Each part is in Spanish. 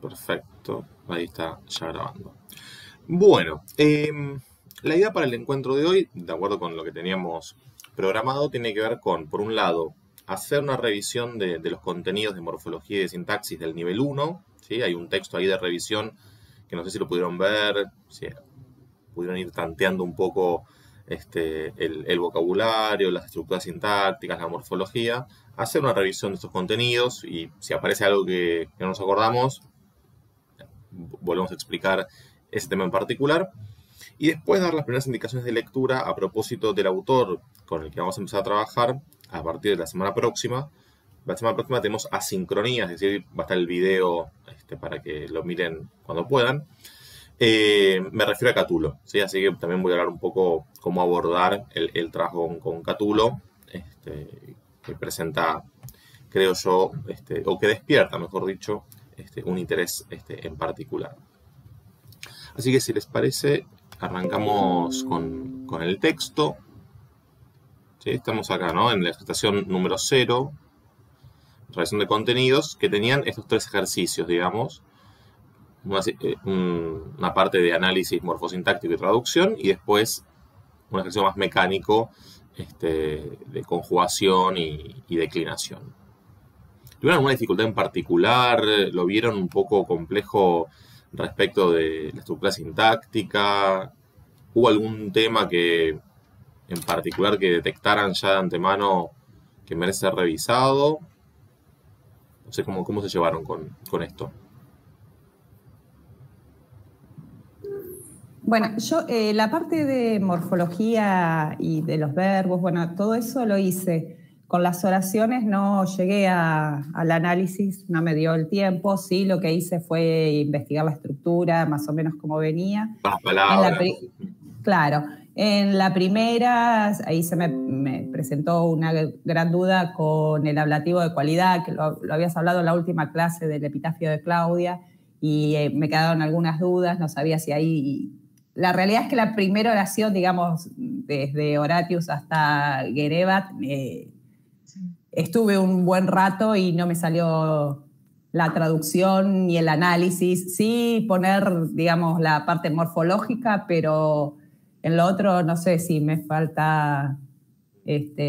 Perfecto, ahí está ya grabando. Bueno, la idea para el encuentro de hoy, de acuerdo con lo que teníamos programado, tiene que ver con, por un lado, hacer una revisión de los contenidos de morfología y de sintaxis del nivel 1. ¿Sí? Hay un texto ahí de revisión que no sé si lo pudieron ver, si pudieron ir tanteando un poco el vocabulario, las estructuras sintácticas, la morfología, hacer una revisión de estos contenidos y si aparece algo que no nos acordamos, volvemos a explicar ese tema en particular. Y después dar las primeras indicaciones de lectura a propósito del autor con el que vamos a empezar a trabajar a partir de la semana próxima. La semana próxima tenemos asincronía, es decir, va a estar el video para que lo miren cuando puedan. Me refiero a Catulo, ¿sí? Así que también voy a hablar un poco cómo abordar el trabajo con Catulo, que presenta, creo yo, o que despierta, mejor dicho, un interés en particular. Así que si les parece, arrancamos con el texto. ¿Sí? Estamos acá, ¿no? En la estación número 0, revisión de contenidos, que tenían estos 3 ejercicios, digamos. Una parte de análisis morfosintáctico y traducción, y después un ejercicio más mecánico de conjugación y declinación. ¿Tuvieron alguna dificultad en particular? ¿Lo vieron un poco complejo respecto de la estructura sintáctica? ¿Hubo algún tema que en particular que detectaran ya de antemano que merece ser revisado? No sé cómo se llevaron con esto. Bueno, yo la parte de morfología y de los verbos, bueno, todo eso lo hice. Con las oraciones no llegué al análisis, no me dio el tiempo. Sí, lo que hice fue investigar la estructura, más o menos cómo venía. Las palabras. Claro, en la primera, ahí se me presentó una gran duda con el ablativo de cualidad, que lo habías hablado en la última clase del epitafio de Claudia, y me quedaron algunas dudas, no sabía si ahí... La realidad es que la primera oración, digamos, desde Horatius hasta Gerebat, estuve un buen rato y no me salió la traducción ni el análisis. Sí poner, digamos, la parte morfológica, pero en lo otro no sé si me falta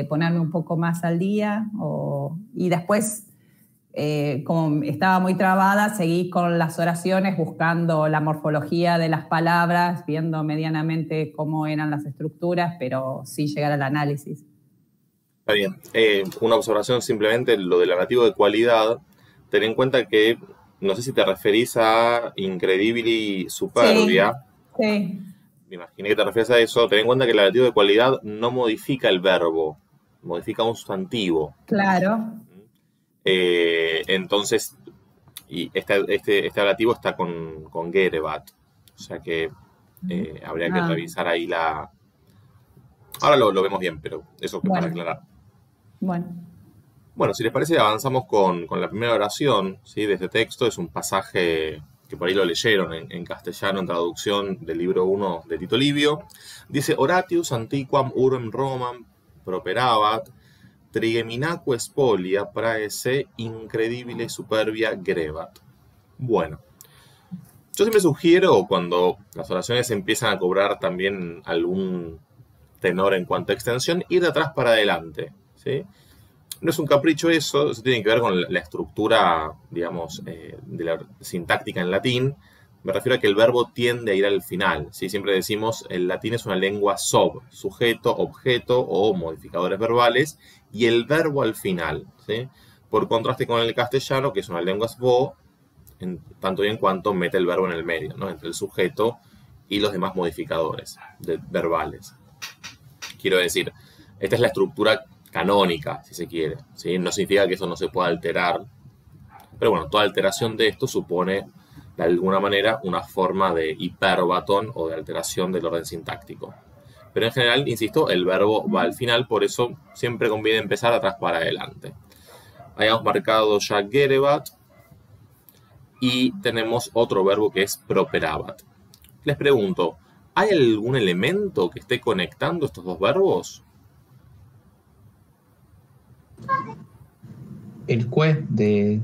ponerme un poco más al día. Y después, como estaba muy trabada, seguí con las oraciones buscando la morfología de las palabras, viendo medianamente cómo eran las estructuras, pero sí llegar al análisis. Está bien. Una observación simplemente, lo del ablativo de cualidad. Ten en cuenta que, no sé si te referís a Incredibili Superbia. Sí. Me imaginé que te refieres a eso. Ten en cuenta que el ablativo de cualidad no modifica el verbo, modifica un sustantivo. Claro. Entonces, y este ablativo está con Gerebat. O sea que habría que revisar ahí la... Ahora lo vemos bien, pero eso que para aclarar. Bueno, si les parece, avanzamos con la primera oración, ¿sí? De este texto. Es un pasaje que por ahí lo leyeron en castellano, en traducción del libro 1 de Tito Livio. Dice: Horatius antiquam urbem Romam properabat, trigeminaque spolia praese incredibile superbia grebat. Bueno, yo siempre sugiero, cuando las oraciones empiezan a cobrar también algún tenor en cuanto a extensión, ir de atrás para adelante, ¿sí? No es un capricho eso tiene que ver con la estructura, digamos, de la sintáctica en latín. Me refiero a que el verbo tiende a ir al final, ¿sí? Siempre decimos, el latín es una lengua sub, sujeto, objeto o modificadores verbales, y el verbo al final, ¿sí? Por contraste con el castellano, que es una lengua svo, tanto y en cuanto mete el verbo en el medio, ¿no? Entre el sujeto y los demás modificadores verbales. Quiero decir, esta es la estructura canónica, si se quiere, ¿sí? No significa que eso no se pueda alterar, pero bueno, toda alteración de esto supone, de alguna manera, una forma de hiperbatón o de alteración del orden sintáctico. Pero en general, insisto, el verbo va al final, por eso siempre conviene empezar atrás para adelante. Hayamos marcado ya Gerebat y tenemos otro verbo que es properabat. Les pregunto, ¿hay algún elemento que esté conectando estos dos verbos? El que de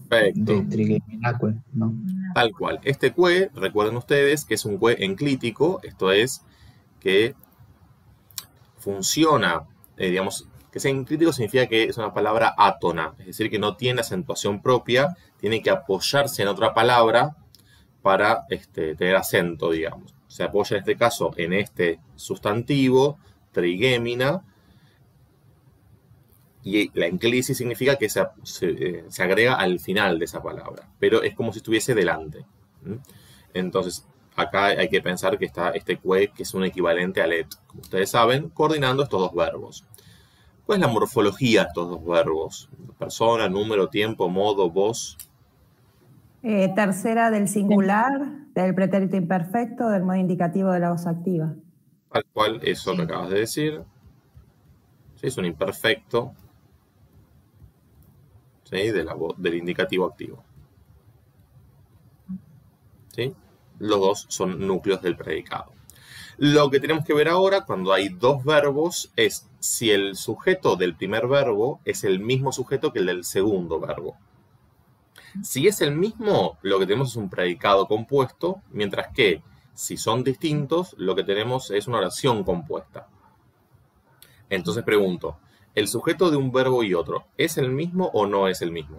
Perfecto. de trigeminacue, ¿no? Tal cual. Este que, recuerden ustedes que es un que enclítico, esto es que funciona, digamos, que sea enclítico significa que es una palabra átona, es decir, que no tiene acentuación propia, tiene que apoyarse en otra palabra para tener acento, digamos. Se apoya en este caso en este sustantivo, trigémina, y la enclisis significa que se agrega al final de esa palabra, pero es como si estuviese delante. Entonces, acá hay que pensar que está este que es un equivalente al et, como ustedes saben, coordinando estos dos verbos. ¿Cuál es la morfología de estos dos verbos? Persona, número, tiempo, modo, voz. Tercera del singular, del pretérito imperfecto, del modo indicativo de la voz activa. Tal cual, eso que acabas de decir. ¿Sí? Es un imperfecto, ¿sí? Del indicativo activo. ¿Sí? Los dos son núcleos del predicado. Lo que tenemos que ver ahora, cuando hay dos verbos, es si el sujeto del primer verbo es el mismo sujeto que el del segundo verbo. Si es el mismo, lo que tenemos es un predicado compuesto, mientras que si son distintos, lo que tenemos es una oración compuesta. Entonces pregunto, ¿el sujeto de un verbo y otro es el mismo o no es el mismo?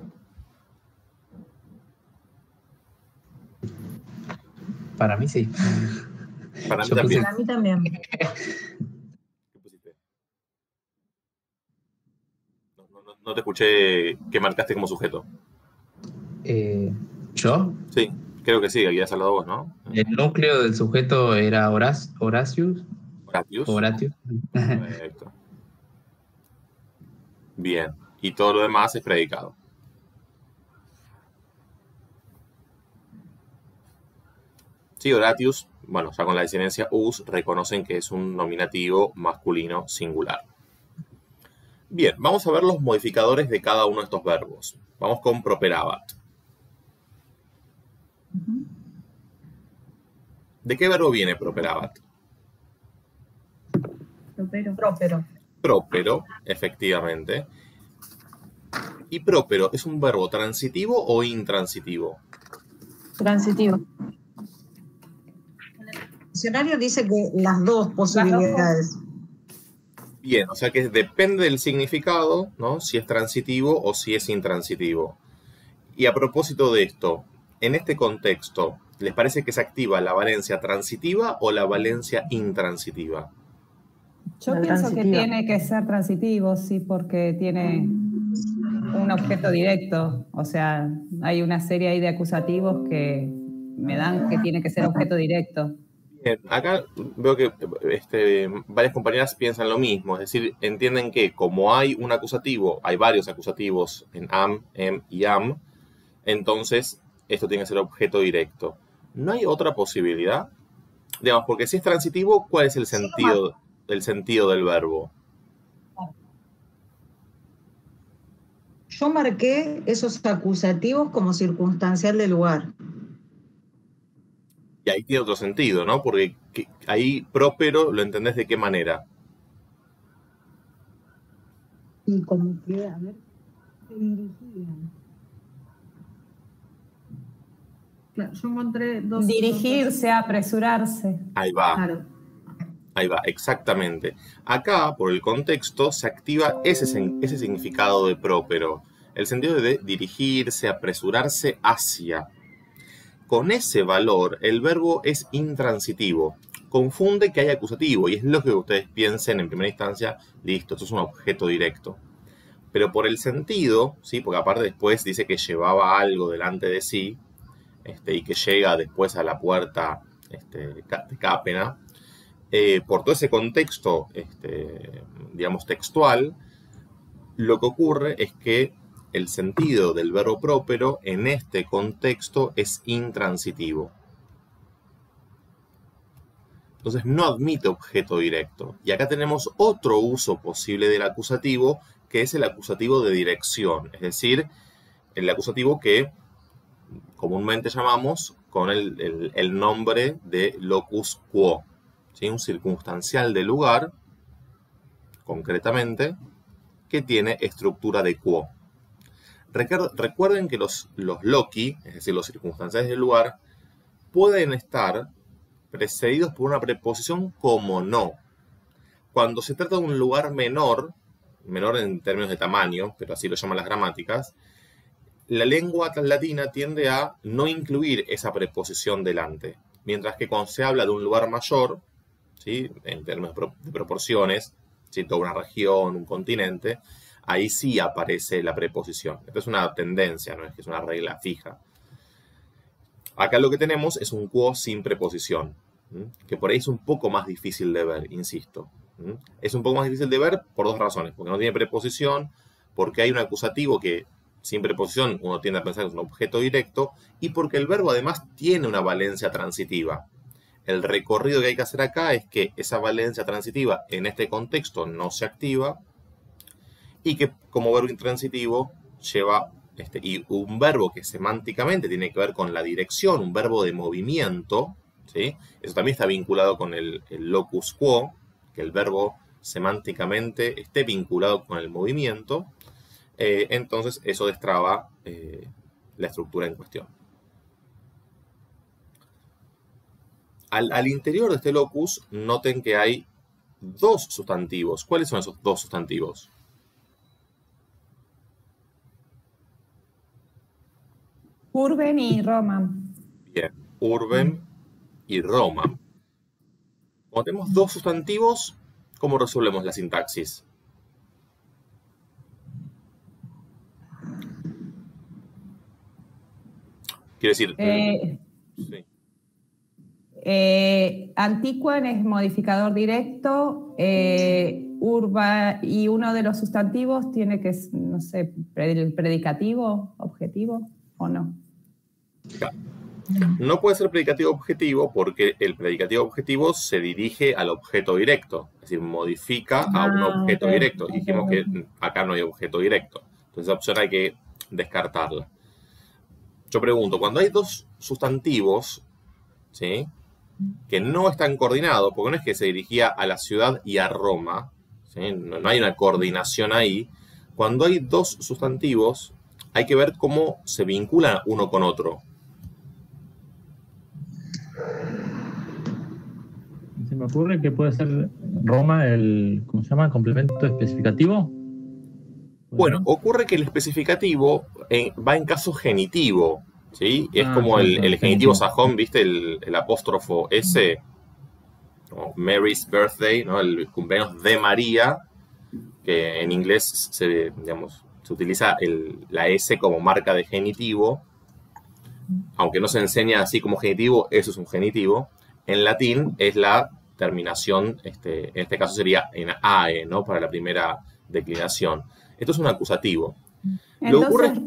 Para mí sí. Para mí Yo también. Para mí también. ¿Qué pusiste? No te escuché que marcaste como sujeto. ¿Yo? Sí, creo que sí, habías hablado vos, ¿no? El núcleo del sujeto era Horatius. Horatius. Perfecto. Bien. Y todo lo demás es predicado. Sí, Horatius, bueno, ya con la disinencia us, reconocen que es un nominativo masculino singular. Bien, vamos a ver los modificadores de cada uno de estos verbos. Vamos con properabat. ¿De qué verbo viene properabat? Própero. Própero, efectivamente. ¿Y própero es un verbo transitivo o intransitivo? Transitivo. El diccionario dice que las dos posibilidades. Bien, o sea que depende del significado, ¿no? Si es transitivo o si es intransitivo. Y a propósito de esto, en este contexto, ¿les parece que se activa la valencia transitiva o la valencia intransitiva? Yo La pienso que transitiva. tiene que ser transitivo, sí, porque tiene un objeto directo. O sea, hay una serie ahí de acusativos que me dan que tiene que ser objeto directo. Bien, acá veo que varias compañeras piensan lo mismo, es decir, entienden que como hay un acusativo, hay varios acusativos en am, em y am, entonces esto tiene que ser objeto directo. ¿No hay otra posibilidad? Digamos, porque si es transitivo, ¿cuál es el sentido del verbo? Yo marqué esos acusativos como circunstancial de lugar. Y ahí tiene otro sentido, ¿no? Porque ahí próspero lo entendés de qué manera. Y como que, a ver, se dirigían. Claro, yo encontré dos. Dirigirse, apresurarse. Ahí va. Claro. Ahí va, exactamente. Acá, por el contexto, se activa ese significado de próspero. El sentido de dirigirse, apresurarse hacia. Con ese valor, el verbo es intransitivo. Confunde que hay acusativo y es lógico que ustedes piensen en primera instancia, listo, esto es un objeto directo. Pero por el sentido, ¿sí? Porque aparte después dice que llevaba algo delante de sí y que llega después a la puerta de Cápena, por todo ese contexto, digamos, textual, lo que ocurre es que el sentido del verbo próspero en este contexto es intransitivo. Entonces no admite objeto directo. Y acá tenemos otro uso posible del acusativo, que es el acusativo de dirección. Es decir, el acusativo que comúnmente llamamos con el nombre de locus quo. ¿Sí? Un circunstancial de lugar, concretamente, que tiene estructura de quo. Recuerden que los loci, es decir, los circunstanciales del lugar, pueden estar precedidos por una preposición como no. Cuando se trata de un lugar menor en términos de tamaño, pero así lo llaman las gramáticas, la lengua latina tiende a no incluir esa preposición delante. Mientras que cuando se habla de un lugar mayor, ¿sí?, en términos de proporciones, ¿sí?, toda una región, un continente, ahí sí aparece la preposición. Esta es una tendencia, no es que es una regla fija. Acá lo que tenemos es un quo sin preposición, que por ahí es un poco más difícil de ver, insisto. Es un poco más difícil de ver por dos razones. Porque no tiene preposición, porque hay un acusativo que sin preposición uno tiende a pensar que es un objeto directo, y porque el verbo además tiene una valencia transitiva. El recorrido que hay que hacer acá es que esa valencia transitiva en este contexto no se activa y que como verbo intransitivo lleva y un verbo que semánticamente tiene que ver con la dirección, un verbo de movimiento, ¿sí? Eso también está vinculado con el locus quo, que el verbo semánticamente esté vinculado con el movimiento, entonces eso destraba la estructura en cuestión. Al interior de este locus, noten que hay dos sustantivos. ¿Cuáles son esos dos sustantivos? Urben y Roma. Bien, urben y Roma. Cuando tenemos dos sustantivos, ¿cómo resolvemos la sintaxis? Quiero decir... sí. Antiquan es modificador directo, urba, y uno de los sustantivos tiene que, no sé, el predicativo, objetivo, ¿o no? No puede ser predicativo objetivo porque el predicativo objetivo se dirige al objeto directo, es decir, modifica a un objeto directo. Y dijimos que acá no hay objeto directo, entonces esa opción hay que descartarla. Yo pregunto, cuando hay dos sustantivos, ¿sí?, que no están coordinados, porque no es que se dirigía a la ciudad y a Roma, ¿sí?, no hay una coordinación ahí. Cuando hay dos sustantivos, hay que ver cómo se vinculan uno con otro. Se me ocurre que puede ser Roma el, ¿cómo se llama?, complemento especificativo. Bueno, ocurre que el especificativo va en caso genitivo, ¿sí? Es como el genitivo sajón, ¿viste? El apóstrofo S, ¿no? Mary's birthday, ¿no? El cumpleaños de María, que en inglés se utiliza la S como marca de genitivo, aunque no se enseña así como genitivo, eso es un genitivo. En latín es la terminación, en este caso sería en AE, ¿no?, para la primera declinación. Esto es un acusativo. Entonces,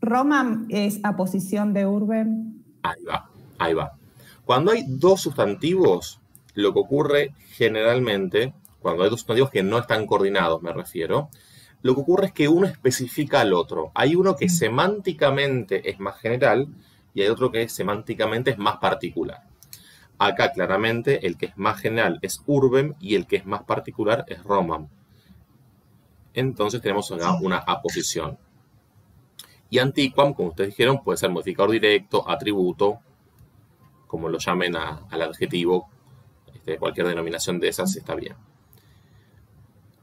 Roma es aposición de urben. Ahí va. Cuando hay dos sustantivos, lo que ocurre generalmente, cuando hay dos sustantivos que no están coordinados, me refiero, lo que ocurre es que uno especifica al otro. Hay uno que semánticamente es más general y hay otro que semánticamente es más particular. Acá claramente el que es más general es urbem y el que es más particular es Romam. Entonces tenemos acá una aposición. Y antiquam, como ustedes dijeron, puede ser modificador directo, atributo, como lo llamen al adjetivo, cualquier denominación de esas está bien.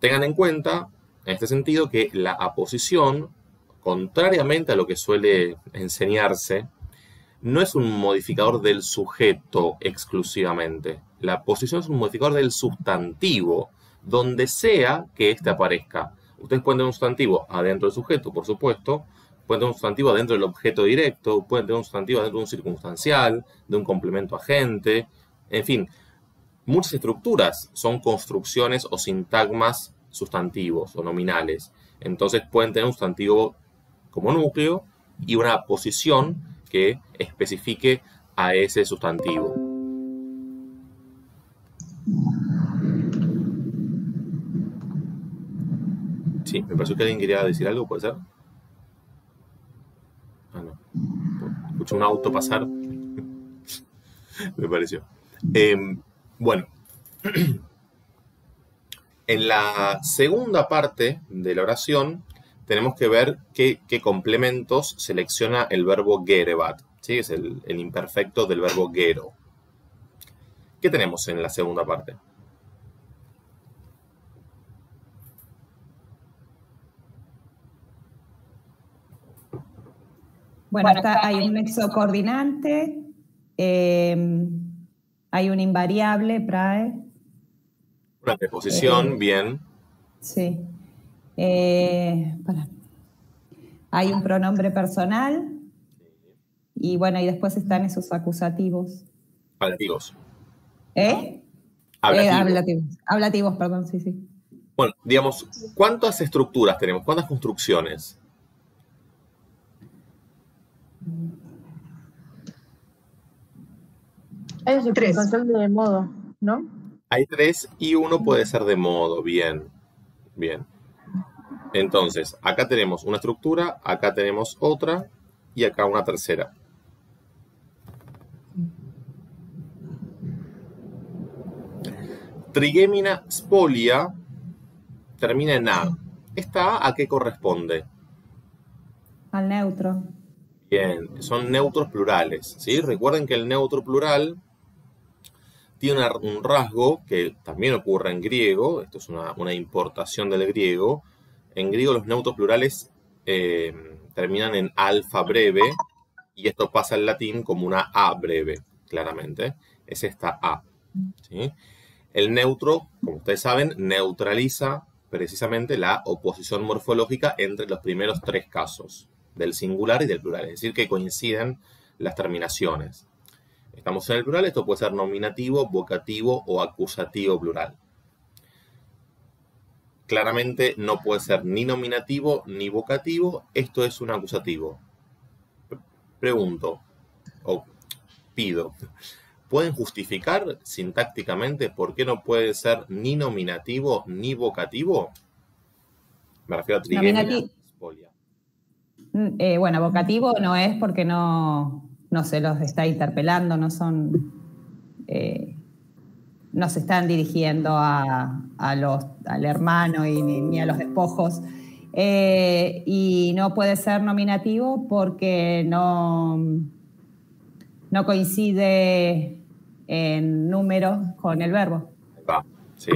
Tengan en cuenta, en este sentido, que la aposición, contrariamente a lo que suele enseñarse, no es un modificador del sujeto exclusivamente. La aposición es un modificador del sustantivo, donde sea que éste aparezca. Ustedes pueden tener un sustantivo adentro del sujeto, por supuesto, pueden tener un sustantivo adentro del objeto directo, pueden tener un sustantivo adentro de un circunstancial, de un complemento agente, en fin. Muchas estructuras son construcciones o sintagmas sustantivos o nominales. Entonces pueden tener un sustantivo como núcleo y una aposición que especifique a ese sustantivo. Sí, me pareció que alguien quería decir algo, ¿puede ser? Ah, no. Escucho un auto pasar. Me pareció. Bueno. En la segunda parte de la oración tenemos que ver qué complementos selecciona el verbo gerebat, ¿sí? Es el imperfecto del verbo gero. ¿Qué tenemos en la segunda parte? Bueno, acá hay un nexo coordinante, hay un invariable, prae. Una preposición, bien. Sí. Hay un pronombre personal. Y bueno, y después están esos acusativos. Ablativos. Ablativos. Ablativos, perdón, sí, sí. Bueno, digamos, ¿cuántas estructuras tenemos? ¿Cuántas construcciones? Hay justificación de modo, ¿no? Hay 3 y uno puede ser de modo. Bien, bien. Entonces, acá tenemos una estructura, acá tenemos otra y acá una tercera. Trigemina spolia termina en A. ¿Esta A a qué corresponde? Al neutro. Bien, son neutros plurales, ¿sí? Recuerden que el neutro plural tiene un rasgo que también ocurre en griego. Esto es una importación del griego. En griego los neutros plurales terminan en alfa breve y esto pasa al latín como una A breve, claramente. Es esta A, ¿sí? El neutro, como ustedes saben, neutraliza precisamente la oposición morfológica entre los primeros 3 casos, del singular y del plural. Es decir, que coinciden las terminaciones. Estamos en el plural, esto puede ser nominativo, vocativo o acusativo plural. Claramente no puede ser ni nominativo ni vocativo, esto es un acusativo. Pregunto, o pido, ¿pueden justificar sintácticamente por qué no puede ser ni nominativo ni vocativo? Me refiero a trigemina spolia. Bueno, vocativo no es porque no se los está interpelando, no se están dirigiendo al hermano ni a los despojos. Y no puede ser nominativo porque no coincide en número con el verbo. Va, ¿sí?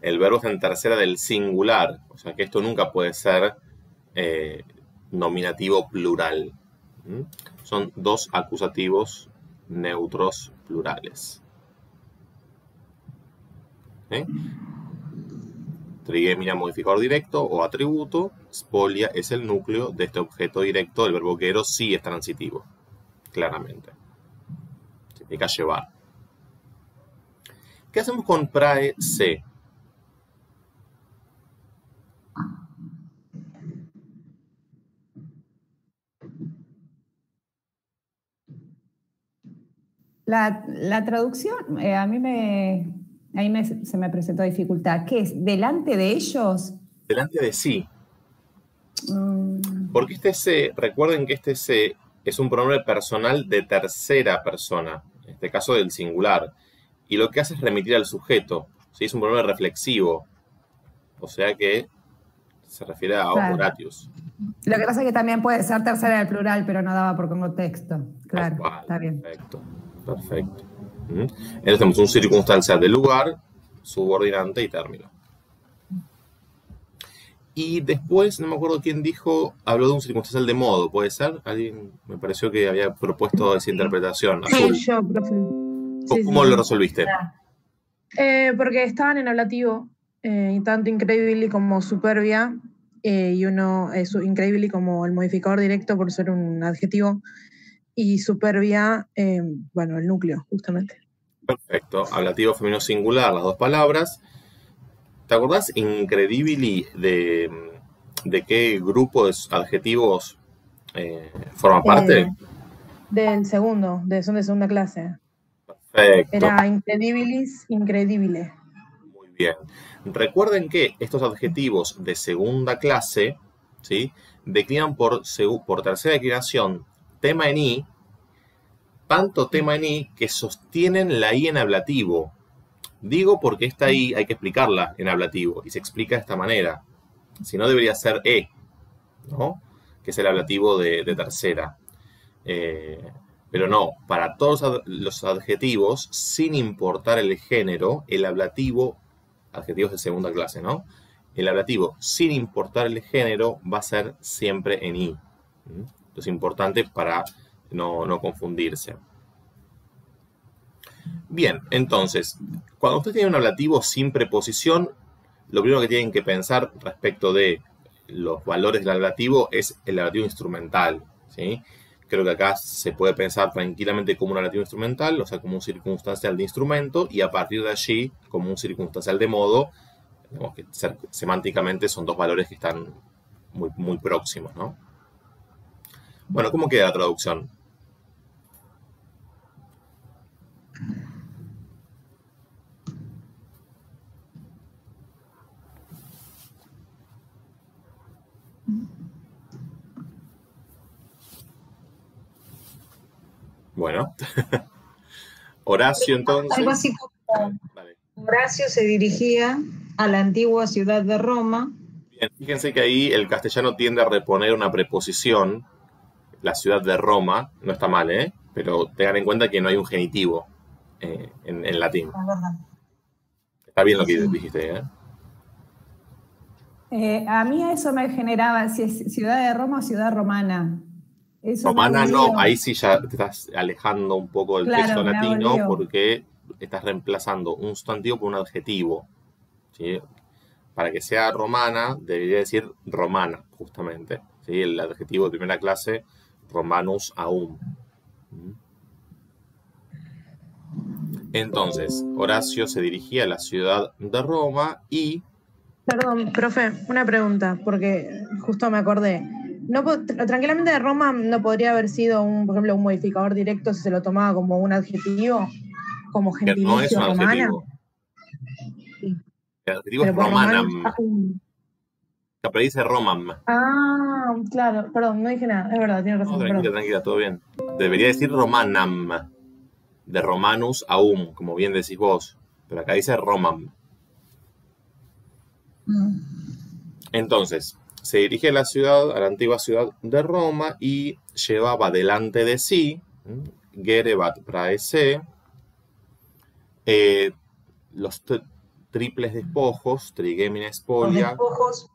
El verbo es en tercera del singular, o sea que esto nunca puede ser nominativo plural. Son 2 acusativos neutros plurales. ¿Sí? Trigemina, modificador directo o atributo. Spolia es el núcleo de este objeto directo del verbo gero, sí es transitivo, claramente. Significa llevar. ¿Qué hacemos con prae se? La traducción, a mí se me presentó dificultad. ¿Qué es? ¿Delante de ellos? Delante de sí. Porque este se, recuerden que este se es un pronombre personal de tercera persona, en este caso del singular, y lo que hace es remitir al sujeto, ¿sí? Es un pronombre reflexivo, o sea que se refiere a Horatius. Lo que pasa es que también puede ser tercera del plural, pero no daba por contexto. Claro, está bien. Perfecto, perfecto. Entonces tenemos un circunstancial de lugar, subordinante y término. Y después, no me acuerdo quién dijo, habló de un circunstancial de modo, ¿puede ser? Alguien me pareció que había propuesto esa interpretación. Sí, yo, profe. ¿Cómo lo resolviste? Porque estaban en ablativo, tanto incredibly como superbia, y uno es incredibly como el modificador directo por ser un adjetivo, y superbia, bueno, el núcleo, justamente. Perfecto. Ablativo femenino singular, las 2 palabras. ¿Te acordás incredibly de qué grupo de adjetivos forma parte? Del segundo, son de segunda clase. Perfecto. Era incredibilis, incredibile. Muy bien. Recuerden que estos adjetivos de segunda clase, ¿sí?, declinan por tercera declinación tema en i, tanto tema en i que sostienen la i en ablativo. Digo porque esta i hay que explicarla en ablativo y se explica de esta manera. Si no, debería ser e. ¿no? Que es el ablativo de tercera. Pero no, para todos los adjetivos, sin importar el género, el ablativo, adjetivos de segunda clase, ¿no? El ablativo, sin importar el género, va a ser siempre en I. Esto es importante para no confundirse. Bien, entonces, cuando usted tiene un ablativo sin preposición, lo primero que tienen que pensar respecto de los valores del ablativo es el ablativo instrumental, ¿sí? Creo que acá se puede pensar tranquilamente como un ablativo instrumental, o sea, como un circunstancial de instrumento, y a partir de allí, como un circunstancial de modo, digamos que semánticamente son dos valores que están muy, muy próximos, ¿no? Bueno, ¿cómo queda la traducción? Bueno, Horacio entonces. Algo así como Vale. Horacio se dirigía a la antigua ciudad de Roma. Bien, fíjense que ahí el castellano tiende a reponer una preposición, la ciudad de Roma, no está mal, ¿eh? Pero tengan en cuenta que no hay un genitivo en latín. Es verdad. Está bien lo que dijiste, ¿eh? A mí eso me generaba, si es ciudad de Roma o ciudad romana. Eso Romana me no, lío. ahí sí ya te estás alejando un poco del Claro, texto me hago latino lío. porque estás reemplazando un sustantivo por un adjetivo, ¿sí? Para que sea romana, debería decir romana, justamente, ¿sí? El adjetivo de primera clase, romanus aum. Entonces, Horacio se dirigía a la ciudad de Roma y... Perdón, profe, una pregunta, porque justo me acordé. Tranquilamente de Roma no podría haber sido, por ejemplo, un modificador directo si se lo tomaba como un adjetivo, como que no es gentilicio un romana. adjetivo. El adjetivo Pero es por romanam. romanus. Pero dice romam. Ah, claro, perdón, no dije nada, es verdad, tiene No, razón, tranquila, perdón. tranquila, todo bien. Debería decir romanam. De romanus aum, como bien decís vos. Pero acá dice romam. Entonces, se dirige a la ciudad, a la antigua ciudad de Roma y llevaba delante de sí, gerebat praese, los triples despojos, trigemina Los spolia. despojos.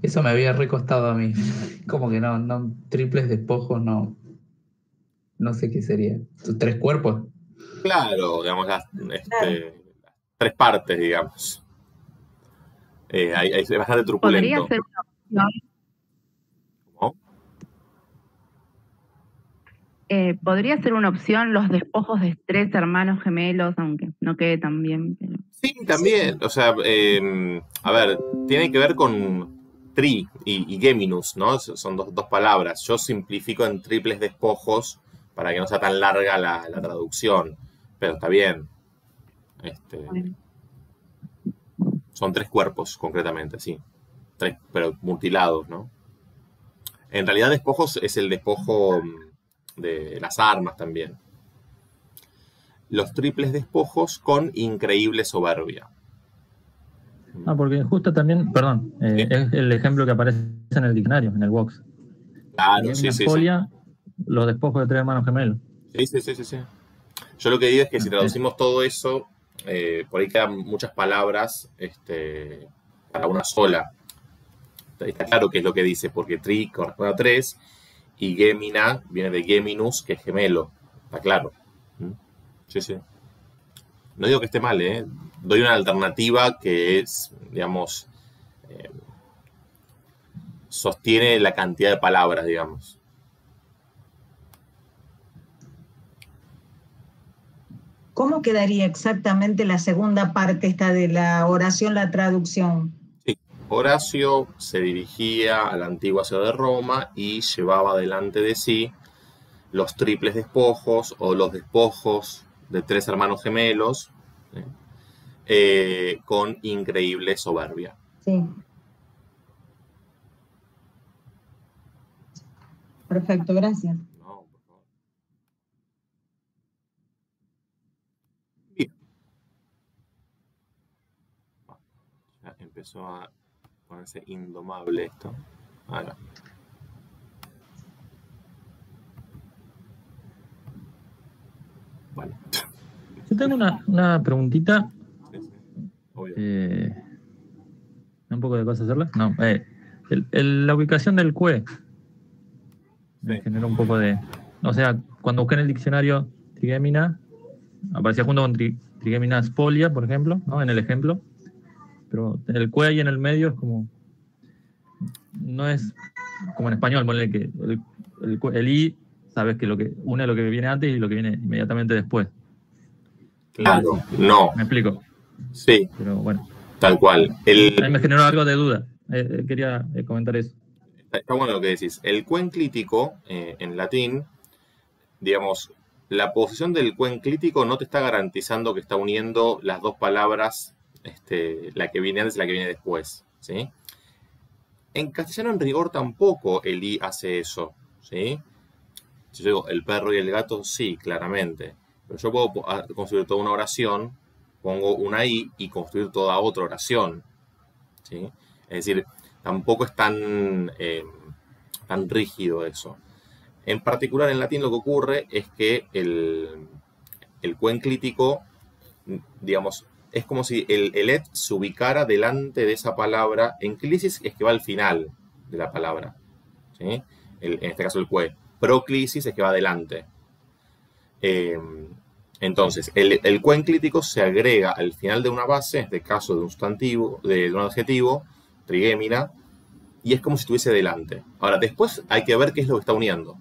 Eso me había recostado a mí. Como que no, triples despojos, no sé qué sería. ¿Tus tres cuerpos? Claro, digamos, las Claro. tres partes, digamos. Es bastante Podría truculento. ser una opción, ¿No? podría ser una opción los despojos de tres hermanos gemelos, aunque no quede tan bien. Pero... Sí, también. O sea, a ver, tiene que ver con tri y geminus, ¿no? Son dos palabras. Yo simplifico en triples despojos para que no sea tan larga la traducción. Pero está bien. Bueno, Son tres cuerpos, concretamente, sí. Tres, pero mutilados, ¿no? En realidad, despojos es el despojo de las armas también. Los triples despojos con increíble soberbia. Porque justo también, perdón, ¿Sí? es el ejemplo que aparece en el diccionario, en el box. Claro, sí, Gemina sí, sí. Spolia, los despojos de tres hermanos gemelos. Sí. Yo lo que digo es que si Ah, traducimos todo eso, por ahí quedan muchas palabras para una sola. Está claro qué es lo que dice, porque tri corresponde a tres y gemina viene de geminus, que es gemelo. Está claro. Sí. No digo que esté mal, ¿eh? Doy una alternativa que es, digamos, sostiene la cantidad de palabras, digamos. ¿Cómo quedaría exactamente la segunda parte esta de la oración, la traducción? Sí. Horacio se dirigía a la antigua ciudad de Roma y llevaba delante de sí los triples despojos o los despojos de tres hermanos gemelos con increíble soberbia. Sí. Perfecto, gracias. No, por favor. Bien. Ya empezó a Parece indomable esto. Ahí va. Bueno. Yo tengo una preguntita. Sí, sí, obvio. Un poco de cosas hacerla. No, la ubicación del cue me Sí. generó un poco de. O sea, cuando busqué en el diccionario trigémina, aparecía junto con trigémina spolia, por ejemplo, ¿no? En el ejemplo. Pero el cue ahí en el medio es como. No es como en español, ponle que el i, sabes que une lo que viene antes y lo que viene inmediatamente después. Claro, no. Me explico. Sí, Pero bueno, tal cual. a mí me generó algo de duda. Quería comentar eso. Está bueno lo que decís. El cue enclítico, en latín, digamos, la posición del cue enclítico no te está garantizando que está uniendo las dos palabras, la que viene antes y la que viene después, ¿sí? En castellano, en rigor, tampoco el i hace eso, ¿sí? Si yo digo el perro y el gato, sí, claramente. Pero yo puedo construir toda una oración, pongo una i y construir toda otra oración, ¿sí? Es decir, tampoco es tan rígido eso. En particular, en latín lo que ocurre es que el cue enclítico, digamos, es como si el et se ubicara delante de esa palabra. Enclisis es que va al final de la palabra, ¿sí? En este caso el cue. Proclisis es que va adelante. Entonces, el cue enclítico se agrega al final de una base, en este caso de un sustantivo, de un adjetivo, trigémina, y es como si estuviese delante. Ahora, después hay que ver qué es lo que está uniendo.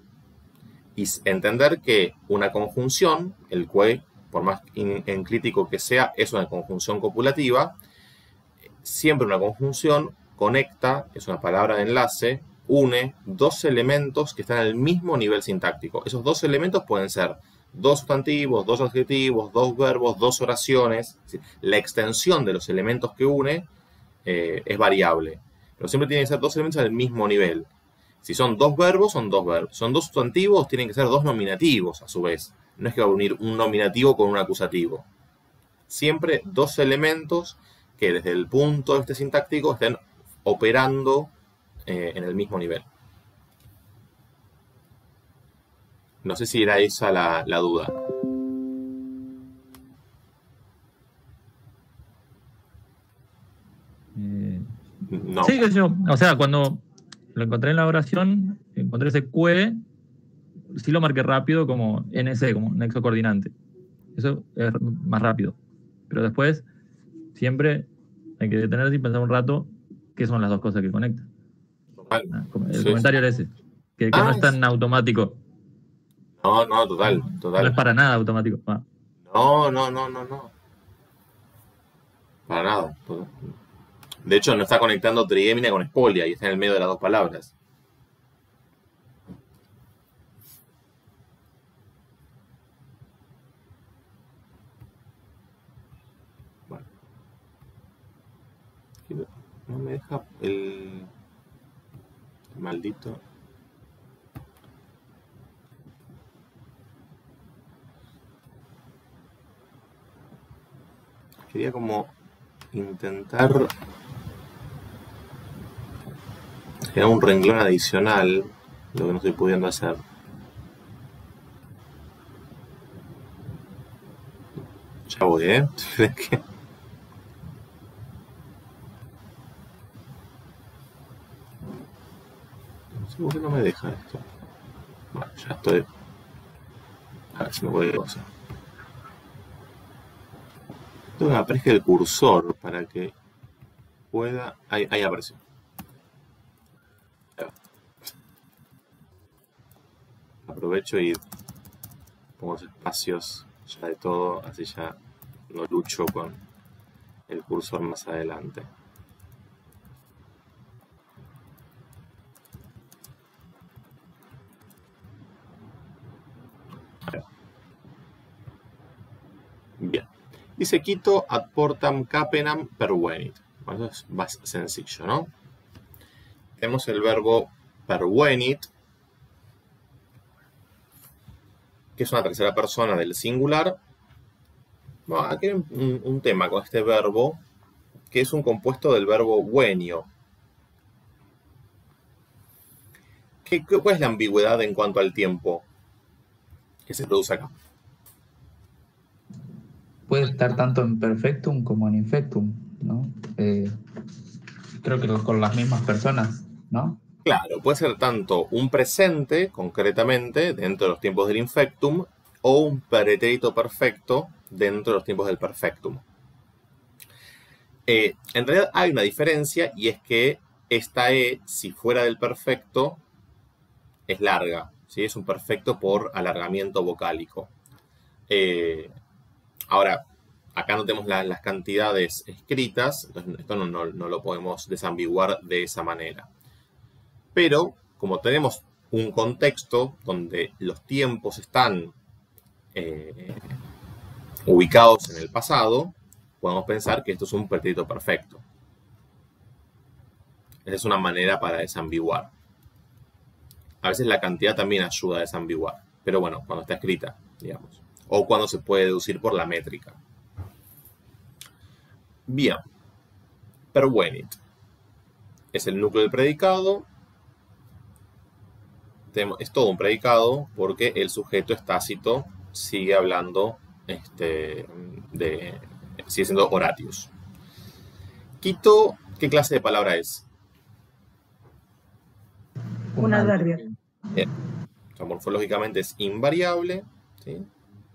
Y entender que una conjunción, el cue, por más enclítico que sea, es una conjunción copulativa. Siempre una conjunción conecta, es una palabra de enlace, une dos elementos que están al mismo nivel sintáctico. Esos dos elementos pueden ser dos sustantivos, dos adjetivos, dos verbos, dos oraciones. La extensión de los elementos que une es variable, pero siempre tienen que ser dos elementos al mismo nivel. Si son dos verbos, son dos verbos. Son dos sustantivos, tienen que ser dos nominativos a su vez. No es que va a unir un nominativo con un acusativo. Siempre dos elementos que desde el punto de vista sintáctico estén operando en el mismo nivel. No sé si era esa la duda. No. Sí, o sea, cuando lo encontré en la oración, encontré ese cue, sí lo marqué rápido como NC, como nexo coordinante. Eso es más rápido. Pero después, siempre hay que detenerse y pensar un rato qué son las dos cosas que conectan. El comentario era ese, que no es tan automático. No, total. No es para nada automático. No. Para nada. De hecho, no está conectando trigémina con spolia y está en el medio de las dos palabras. Bueno. No me deja el maldito. Quería como intentar generar un renglón adicional, lo que no estoy pudiendo hacer. Ya voy, ¿eh? No sé por qué no me deja esto. Bueno, ya estoy. A ver si me puede cosa. Tengo que aparezca el cursor para que pueda. Ahí apareció. Aprovecho y pongo los espacios ya de todo, así ya no lucho con el cursor más adelante. Bien. Dice Quito ad portam capenam pervenit. Bueno, eso es más sencillo, ¿no? Tenemos el verbo pervenit, que es una tercera persona del singular. Bueno, aquí hay un tema con este verbo, que es un compuesto del verbo venio. ¿Cuál es la ambigüedad en cuanto al tiempo que se produce acá? Puede estar tanto en perfectum como en infectum, ¿no? Creo que con las mismas personas, ¿no? Claro, puede ser tanto un presente, concretamente, dentro de los tiempos del infectum, o un pretérito perfecto dentro de los tiempos del perfectum. En realidad hay una diferencia, y es que esta E, si fuera del perfecto, es larga, ¿sí? Es un perfecto por alargamiento vocálico. Ahora, acá no tenemos las cantidades escritas, entonces esto no lo podemos desambiguar de esa manera. Pero, como tenemos un contexto donde los tiempos están ubicados en el pasado, podemos pensar que esto es un pretérito perfecto. Esa es una manera para desambiguar. A veces la cantidad también ayuda a desambiguar, pero bueno, cuando está escrita, digamos. O cuando se puede deducir por la métrica. Bien. Pervenit. Es el núcleo del predicado. Es todo un predicado porque el sujeto es tácito, sigue hablando, sigue siendo Horatius. Quito, ¿qué clase de palabra es? Un adverbio. Bien. O sea, morfológicamente es invariable, ¿sí?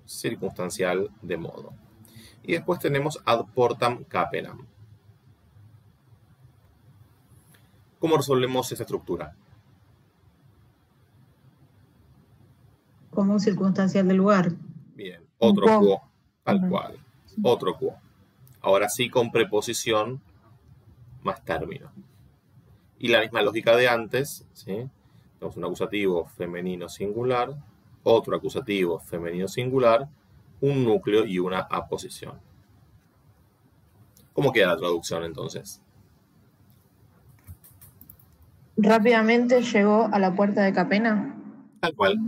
Circunstancial de modo. Y después tenemos ad portam capenam. ¿Cómo resolvemos esa estructura? Como un circunstancial del lugar. Bien, otro quo, tal cual. Otro quo. Ahora sí con preposición más término. Y la misma lógica de antes, ¿sí? Tenemos un acusativo femenino singular, otro acusativo femenino singular, un núcleo y una aposición. ¿Cómo queda la traducción entonces? Rápidamente llegó a la puerta de Capena. Tal cual.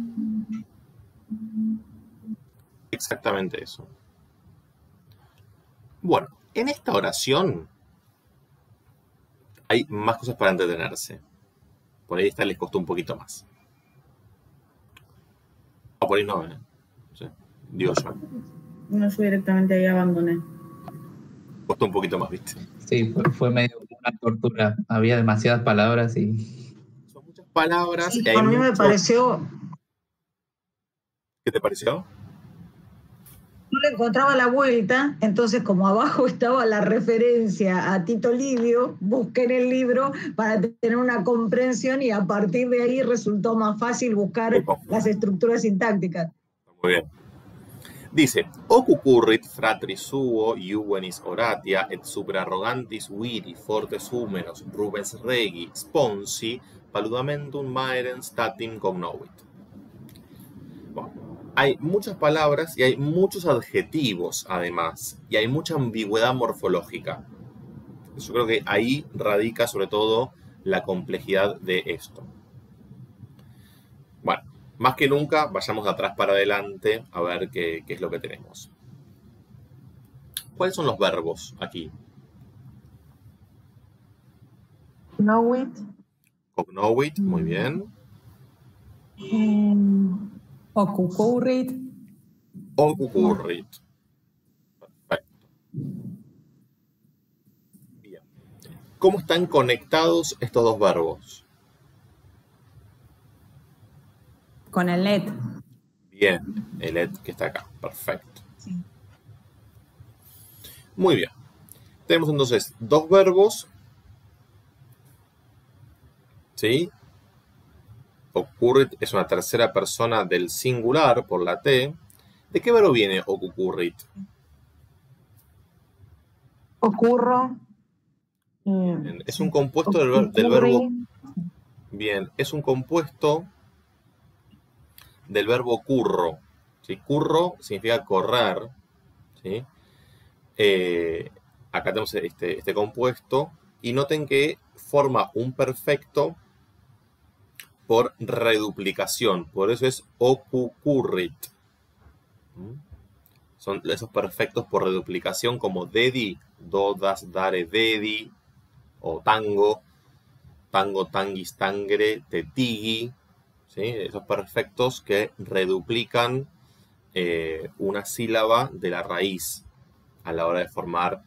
Exactamente eso. Bueno, en esta oración hay más cosas para entretenerse. Por ahí esta les costó un poquito más. O por ahí no, ¿eh? Sí, digo yo. No, yo directamente ahí abandoné. Costó un poquito más, ¿viste? Sí, fue medio como una tortura. Había demasiadas palabras y... Son muchas palabras. Sí, Y hay a mí me pareció, ¿Qué te pareció? no le encontraba la vuelta, entonces como abajo estaba la referencia a Tito Livio, busqué en el libro para tener una comprensión y a partir de ahí resultó más fácil buscar las estructuras sintácticas. Muy bien. Dice, occurrit fratri suo juvenis oratia et superarrogantis viri fortes humenos rubens regi sponsi paludamentum maeren statim cognovit. Bueno, hay muchas palabras y hay muchos adjetivos además, y hay mucha ambigüedad morfológica. Yo creo que ahí radica sobre todo la complejidad de esto. Bueno, más que nunca, vayamos de atrás para adelante a ver qué es lo que tenemos. ¿Cuáles son los verbos aquí? Knowit. Cognovit, muy bien. Occurrit. Occurrit. Perfecto. Bien. ¿Cómo están conectados estos dos verbos? Con el net. Bien, el et que está acá. Perfecto. Sí. Muy bien. Tenemos entonces dos verbos. ¿Sí? Occurrit es una tercera persona del singular por la T. ¿De qué verbo viene occurrit? Ocurro. Es un compuesto del verbo. Bien, es un compuesto del verbo curro. ¿Sí? Curro significa correr. ¿Sí? Acá tenemos este compuesto. Y noten que forma un perfecto por reduplicación. Por eso es occurrit. Son esos perfectos por reduplicación como dedi, dodas, dare, dedi, o tango, tango, tanguis, tangre, tetigi, ¿sí? Esos perfectos que reduplican una sílaba de la raíz a la hora de formar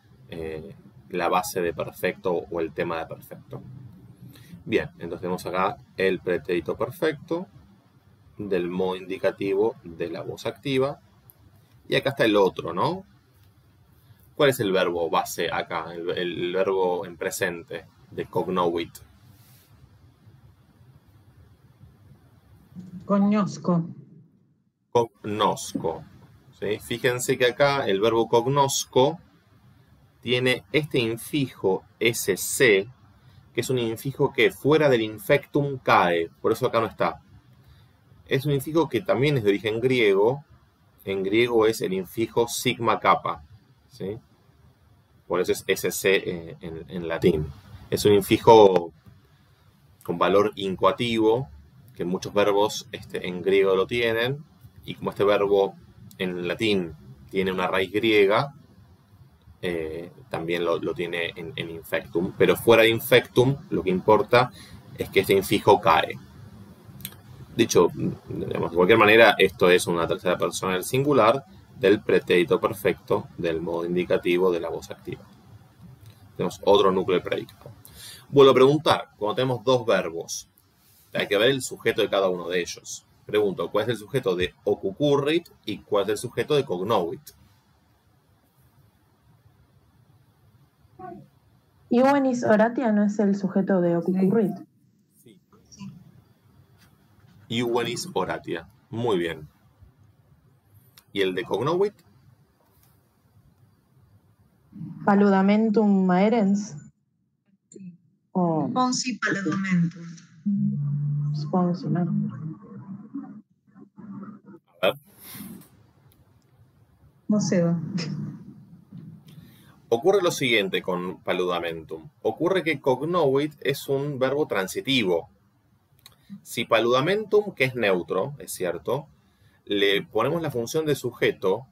la base de perfecto o el tema de perfecto. Bien, entonces tenemos acá el pretérito perfecto del modo indicativo de la voz activa. Y acá está el otro, ¿no? ¿Cuál es el verbo base acá? El verbo en presente de cognovit. Conozco. Cognosco. ¿Sí? Fíjense que acá el verbo cognosco tiene este infijo SC, que es un infijo que fuera del infectum cae. Por eso acá no está. Es un infijo que también es de origen griego. En griego es el infijo sigma kappa, ¿sí? Por eso es SC en latín. Es un infijo con valor incoativo, que muchos verbos en griego lo tienen, y como este verbo en latín tiene una raíz griega, también lo tiene en infectum. Pero fuera de infectum, lo que importa es que este infijo cae. Dicho, digamos, de cualquier manera, esto es una tercera persona del singular del pretérito perfecto del modo indicativo de la voz activa. Tenemos otro núcleo de predicado. Vuelvo a preguntar, cuando tenemos dos verbos, hay que ver el sujeto de cada uno de ellos. Pregunto, ¿cuál es el sujeto de ocucurrit y cuál es el sujeto de cognovit? Iuvenis oratia no es el sujeto de ocucurrit. Iuvenis oratia. Muy bien. ¿Y el de cognovit? Paludamentum maerens. O Sponsi paludamentum. sponsi, ¿no? A ver. No sé. Ocurre lo siguiente con paludamentum. Ocurre que cognovit es un verbo transitivo. Si paludamentum, que es neutro, es cierto, le ponemos la función de sujeto,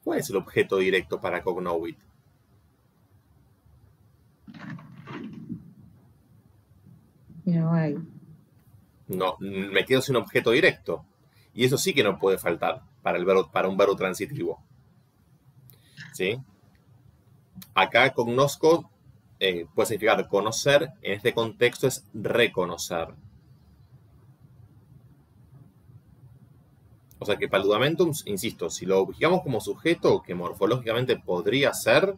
¿cuál es el objeto directo para cognovit? No, me quedo sin objeto directo. Y eso sí que no puede faltar para un verbo transitivo. ¿Sí? Acá cognosco puede significar conocer, en este contexto es reconocer. O sea que paludamentum, insisto, si lo ubicamos como sujeto, que morfológicamente podría ser,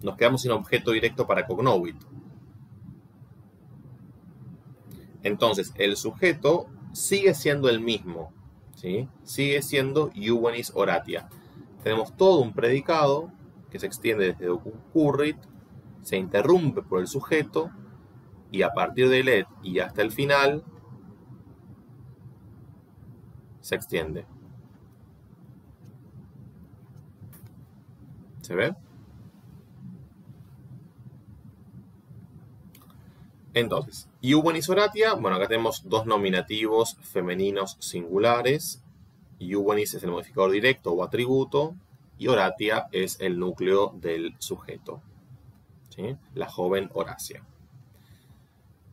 nos quedamos sin objeto directo para cognovit. Entonces, el sujeto sigue siendo el mismo, ¿sí? Sigue siendo iuvenis oratia. Tenemos todo un predicado que se extiende desde ocucurrit, se interrumpe por el sujeto, y a partir del et y hasta el final, se extiende. ¿Se ve? Entonces, iuvenis oratia, bueno, acá tenemos dos nominativos femeninos singulares. Iuvenis es el modificador directo o atributo, y oratia es el núcleo del sujeto, ¿sí? La joven Horacia.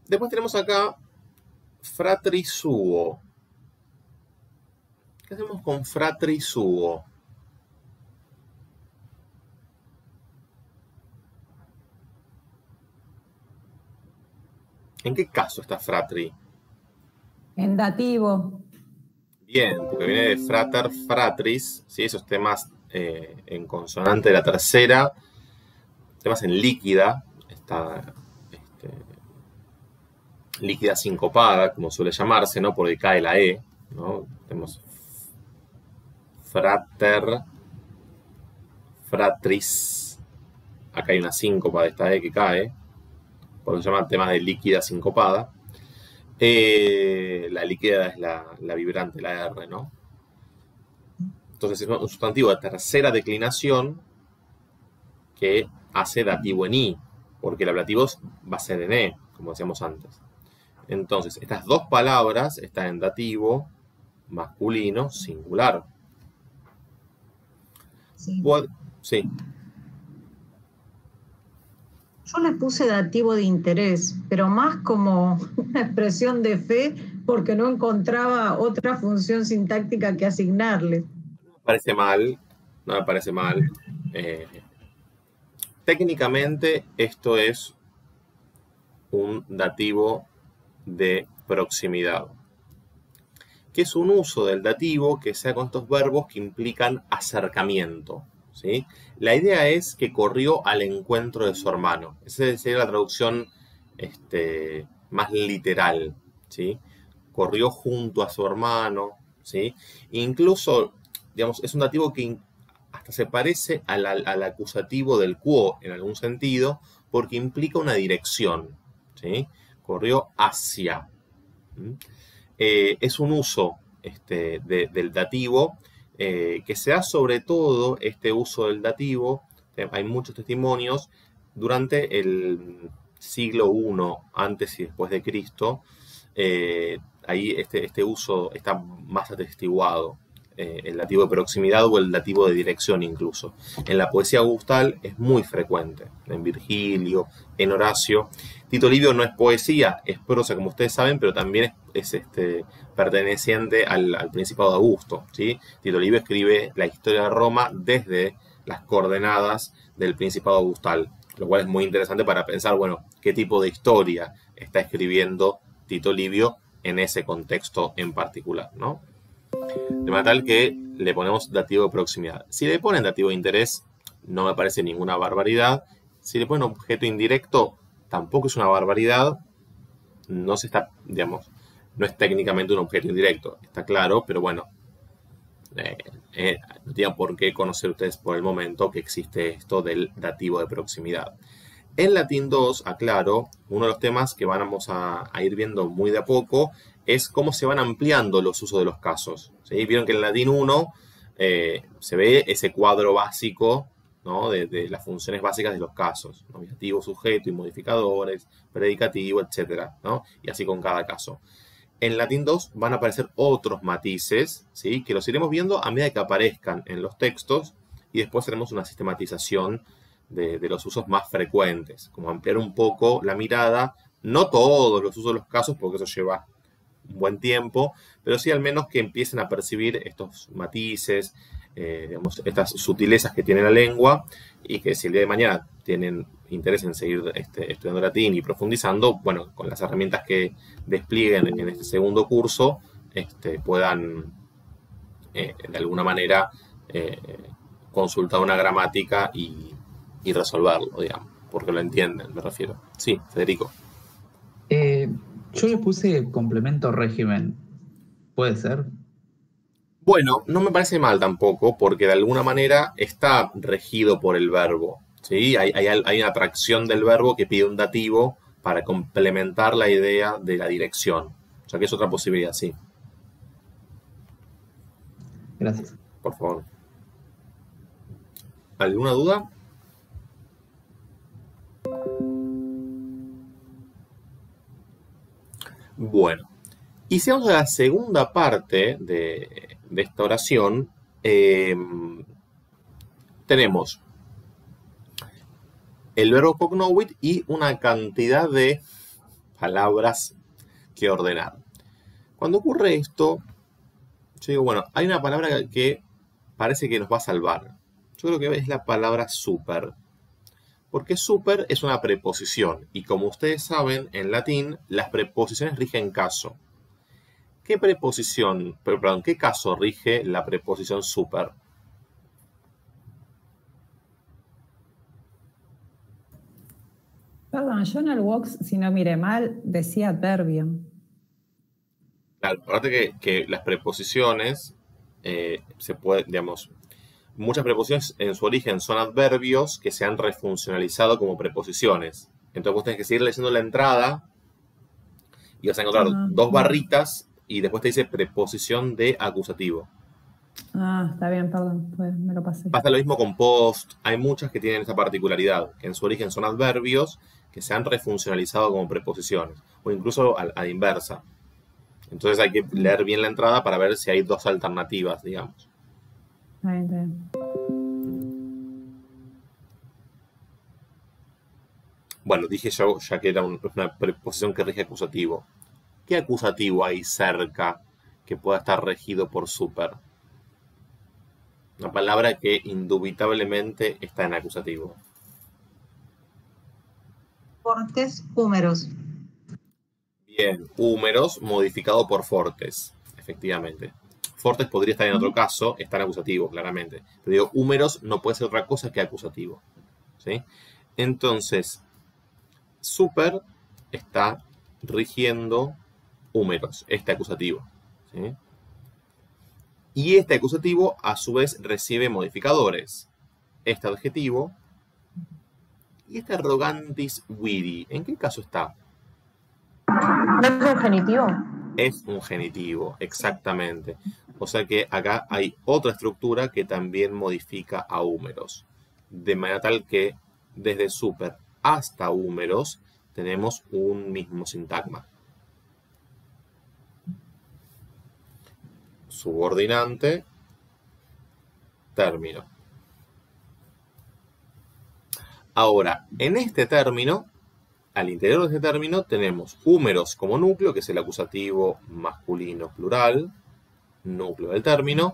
Después tenemos acá fratri suo. ¿Qué hacemos con fratri suo? ¿En qué caso está fratri? En dativo. Bien, porque viene de frater, fratris, ¿sí? Esos temas en consonante de la tercera, temas en líquida, está líquida sincopada, como suele llamarse, ¿no? Porque cae la E, ¿no? Tenemos frater, fratris, acá hay una síncopa de esta E que cae, por eso se llama temas de líquida sincopada. La líquida es la vibrante, la R, ¿no? Entonces es un sustantivo de tercera declinación que hace dativo en I, porque el ablativo va a ser en E, como decíamos antes. Entonces, estas dos palabras están en dativo masculino singular. Sí. Sí. Yo le puse dativo de interés, pero más como una expresión de fe porque no encontraba otra función sintáctica que asignarle. No me parece mal, no me parece mal. Técnicamente esto es un dativo de proximidad, que es un uso del dativo que sea con estos verbos que implican acercamiento, ¿sí? La idea es que corrió al encuentro de su hermano. Esa sería la traducción más literal, ¿sí? Corrió junto a su hermano, ¿sí? Incluso, digamos, es un dativo que hasta se parece al acusativo del quo en algún sentido, porque implica una dirección, ¿sí? Corrió hacia. Es un uso del dativo que se da sobre todo este uso del dativo. Hay muchos testimonios durante el siglo I antes y después de Cristo. Ahí este uso está más atestiguado. El dativo de proximidad o el dativo de dirección incluso. En la poesía gustal es muy frecuente, en Virgilio, en Horacio. Tito Livio no es poesía, es prosa, como ustedes saben, pero también es perteneciente al Principado de Augusto, ¿sí? Tito Livio escribe la historia de Roma desde las coordenadas del Principado augustal, lo cual es muy interesante para pensar, bueno, qué tipo de historia está escribiendo Tito Livio en ese contexto en particular, ¿no? De manera tal que le ponemos dativo de proximidad. Si le ponen dativo de interés, no me parece ninguna barbaridad. Si le ponen objeto indirecto, tampoco es una barbaridad. No se está, digamos, no es técnicamente un objeto indirecto, está claro, pero bueno, no tienen por qué conocer ustedes por el momento que existe esto del dativo de proximidad. En Latín 2, aclaro, uno de los temas que vamos a ir viendo muy de a poco es cómo se van ampliando los usos de los casos, ¿sí? Vieron que en Latín 1 se ve ese cuadro básico, ¿no? de las funciones básicas de los casos, nominativo, sujeto y modificadores, predicativo, etc., ¿no? Y así con cada caso. En Latín 2 van a aparecer otros matices, ¿sí? Que los iremos viendo a medida que aparezcan en los textos y después haremos una sistematización de los usos más frecuentes, como ampliar un poco la mirada, no todos los usos de los casos, porque eso lleva un buen tiempo, pero sí al menos que empiecen a percibir estos matices, digamos, estas sutilezas que tiene la lengua, y que si el día de mañana tienen interés en seguir estudiando latín y profundizando, bueno, con las herramientas que desplieguen en este segundo curso, puedan de alguna manera consultar una gramática y resolverlo, digamos, porque lo entienden, me refiero. Sí, Federico. Yo le puse complemento régimen. ¿Puede ser? Bueno, no me parece mal tampoco, porque de alguna manera está regido por el verbo, ¿sí? Hay una atracción del verbo que pide un dativo para complementar la idea de la dirección. O sea que es otra posibilidad, sí. Gracias. Por favor. ¿Alguna duda? Bueno, y si vamos a la segunda parte de esta oración, tenemos el verbo cognovit y una cantidad de palabras que ordenar. Cuando ocurre esto, yo digo, bueno, hay una palabra que parece que nos va a salvar. Yo creo que es la palabra super. Porque super es una preposición y como ustedes saben, en latín las preposiciones rigen caso. ¿Qué qué caso rige la preposición super? Perdón, yo en el Vox, si no miré mal, decía adverbio. Claro, aparte que las preposiciones se puede, digamos, muchas preposiciones en su origen son adverbios que se han refuncionalizado como preposiciones. Entonces vos tenés que seguir leyendo la entrada y vas a encontrar dos barritas y después te dice preposición de acusativo. Ah, está bien, perdón, pues me lo pasé. Pasa lo mismo con post. Hay muchas que tienen esa particularidad, que en su origen son adverbios que se han refuncionalizado como preposiciones, o incluso a la inversa. Entonces hay que leer bien la entrada para ver si hay dos alternativas, digamos. Está bien, está bien. Bueno, dije yo ya que era una preposición que rige acusativo. ¿Qué acusativo hay cerca que pueda estar regido por super? Una palabra que indubitablemente está en acusativo. Fortes, húmeros. Bien, húmeros modificado por fortes, efectivamente. Fortes podría estar en otro caso, está en acusativo, claramente. Pero digo, húmeros no puede ser otra cosa que acusativo. ¿Sí? Entonces, super está rigiendo húmeros, este acusativo. ¿Sí? Y este acusativo, a su vez, recibe modificadores. Este adjetivo y este arrogantis viri. ¿En qué caso está? ¿No es un genitivo? Es un genitivo, exactamente. O sea que acá hay otra estructura que también modifica a húmeros. De manera tal que desde super hasta húmeros tenemos un mismo sintagma. Subordinante, término. Ahora, en este término, al interior de este término, tenemos húmeros como núcleo, que es el acusativo masculino plural, núcleo del término.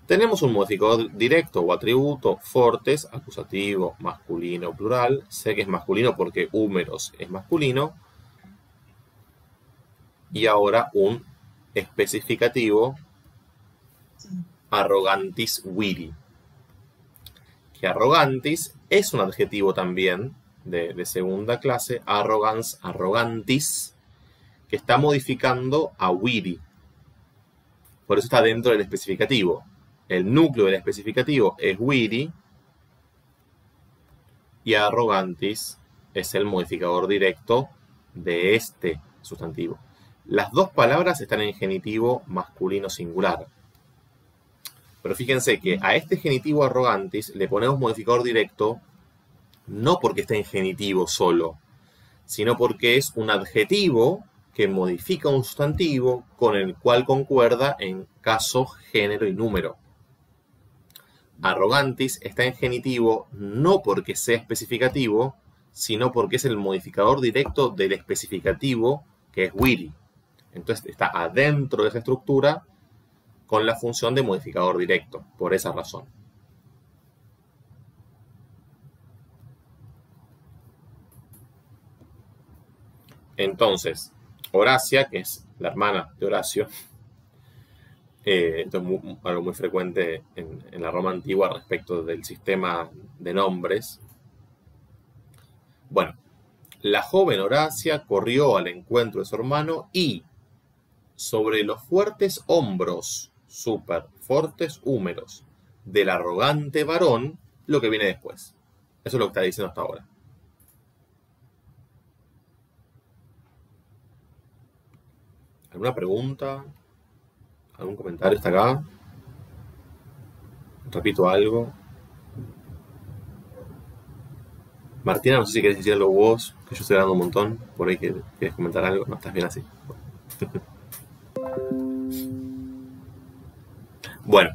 Tenemos un modificador directo o atributo, fortes, acusativo masculino plural. Sé que es masculino porque húmeros es masculino. Y ahora un especificativo, arrogantis viri. Que arrogantis es un adjetivo también de segunda clase, arrogans, arrogantis, que está modificando a viri. Por eso está dentro del especificativo. El núcleo del especificativo es viri y arrogantis es el modificador directo de este sustantivo. Las dos palabras están en genitivo masculino singular. Pero fíjense que a este genitivo arrogantis le ponemos modificador directo no porque esté en genitivo solo, sino porque es un adjetivo que modifica un sustantivo con el cual concuerda en caso, género y número. Arrogantis está en genitivo no porque sea especificativo, sino porque es el modificador directo del especificativo, que es viri. Entonces está adentro de esa estructura con la función de modificador directo, por esa razón. Entonces, Horacia, que es la hermana de Horacio, esto es algo muy frecuente en la Roma antigua respecto del sistema de nombres. Bueno, la joven Horacia corrió al encuentro de su hermano y sobre los fuertes hombros, super fuertes húmeros, del arrogante varón, lo que viene después. Eso es lo que está diciendo hasta ahora. ¿Alguna pregunta? ¿Algún comentario hasta acá? ¿Repito algo? Martina, no sé si querés decir algo vos, que yo estoy hablando un montón, por ahí que querés comentar algo. No, estás bien así. Bueno,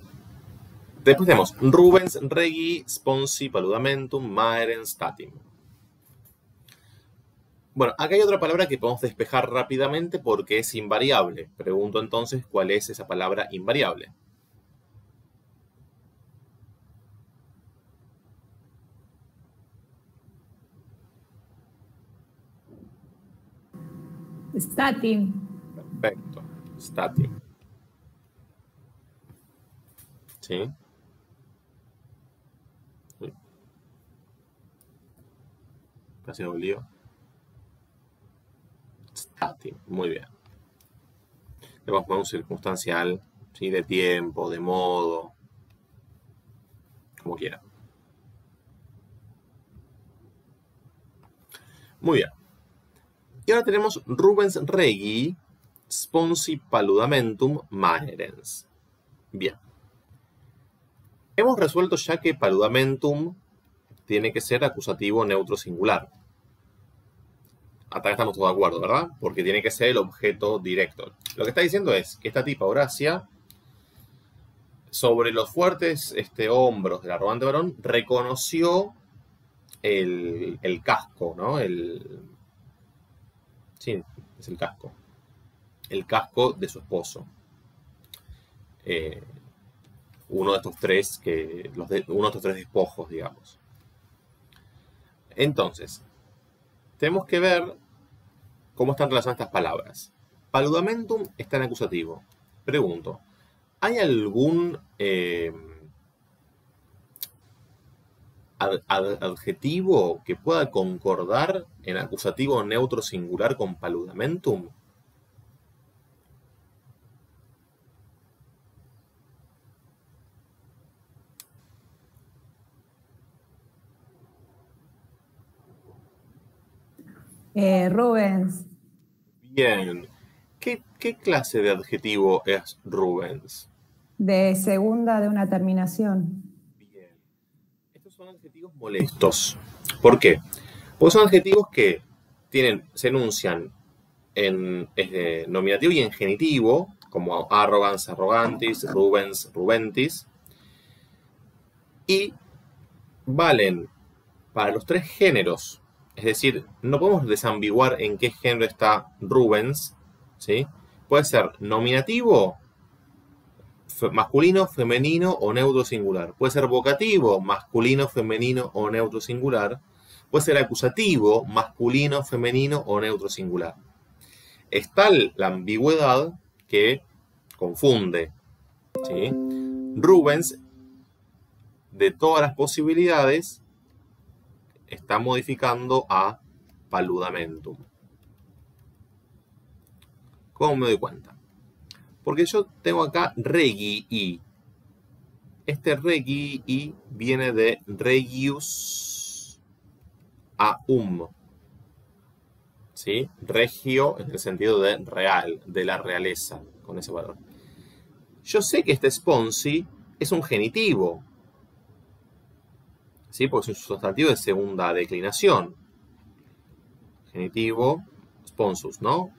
después tenemos Rubens, Regi, Sponsi, Paludamentum, Maeren, Statim. Bueno, acá hay otra palabra que podemos despejar rápidamente porque es invariable. Pregunto entonces, ¿cuál es esa palabra invariable? Statim. Perfecto, Statim. ¿Sí? Uy. Casi me olvidó. Statim, muy bien. Le vamos a poner un circunstancial, ¿sí? De tiempo, de modo, como quiera. Muy bien. Y ahora tenemos Rubens Regi, Sponsi Paludamentum Maerens. Bien. Hemos resuelto ya que paludamentum tiene que ser acusativo neutro singular. Hasta acá estamos todos de acuerdo, ¿verdad? Porque tiene que ser el objeto directo. Lo que está diciendo es que esta tipa Horacia, sobre los fuertes hombros del arrogante varón, reconoció el casco, ¿no? Sí, es el casco. el casco de su esposo. Uno de estos tres despojos, digamos. Entonces, tenemos que ver cómo están relacionadas estas palabras. Paludamentum está en acusativo. Pregunto, ¿hay algún adjetivo que pueda concordar en acusativo neutro singular con paludamentum? Rubens. Bien. ¿Qué clase de adjetivo es Rubens? De segunda de una terminación. Bien. Estos son adjetivos molestos. ¿Por qué? Porque son adjetivos que se enuncian en nominativo y en genitivo, como arrogans, arrogantis, Rubens, rubentis, y valen para los tres géneros. Es decir, no podemos desambiguar en qué género está Rubens, ¿sí? Puede ser nominativo, masculino, femenino o neutro singular. Puede ser vocativo, masculino, femenino o neutro singular. Puede ser acusativo, masculino, femenino o neutro singular. Es tal la ambigüedad que confunde, ¿sí? Rubens, de todas las posibilidades, está modificando a paludamentum. ¿Cómo me doy cuenta? Porque yo tengo acá regii. Este regii viene de regius aum. ¿Sí? Regio en el sentido de real, de la realeza, con ese valor. Yo sé que este sponsi es un genitivo. ¿Sí? Porque es un sustantivo de segunda declinación. Genitivo, sponsus, ¿no?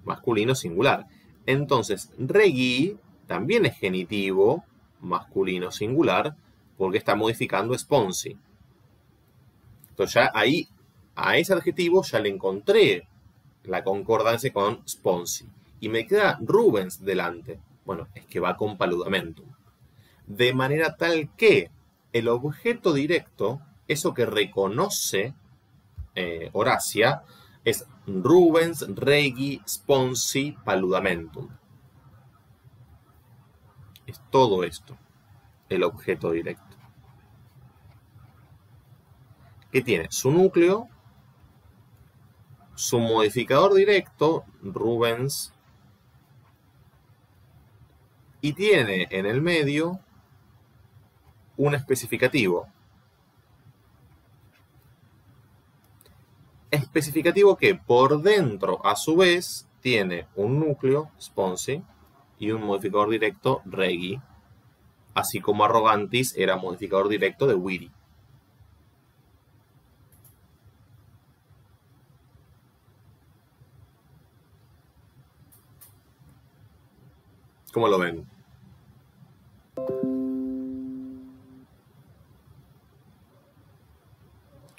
Masculino singular. Entonces, regii también es genitivo, masculino singular, porque está modificando sponsi. Entonces ya ahí, a ese adjetivo ya le encontré la concordancia con sponsi. Y me queda Rubens delante. Bueno, es que va con paludamentum. De manera tal que el objeto directo, eso que reconoce Horacia, es Rubens, regi, sponsi, paludamentum. Es todo esto, el objeto directo. Que tiene su núcleo, su modificador directo, Rubens, y tiene en el medio un especificativo. Especificativo que por dentro, a su vez, tiene un núcleo, sponsi, y un modificador directo, regi, así como arrogantis era modificador directo de viri. ¿Cómo lo ven?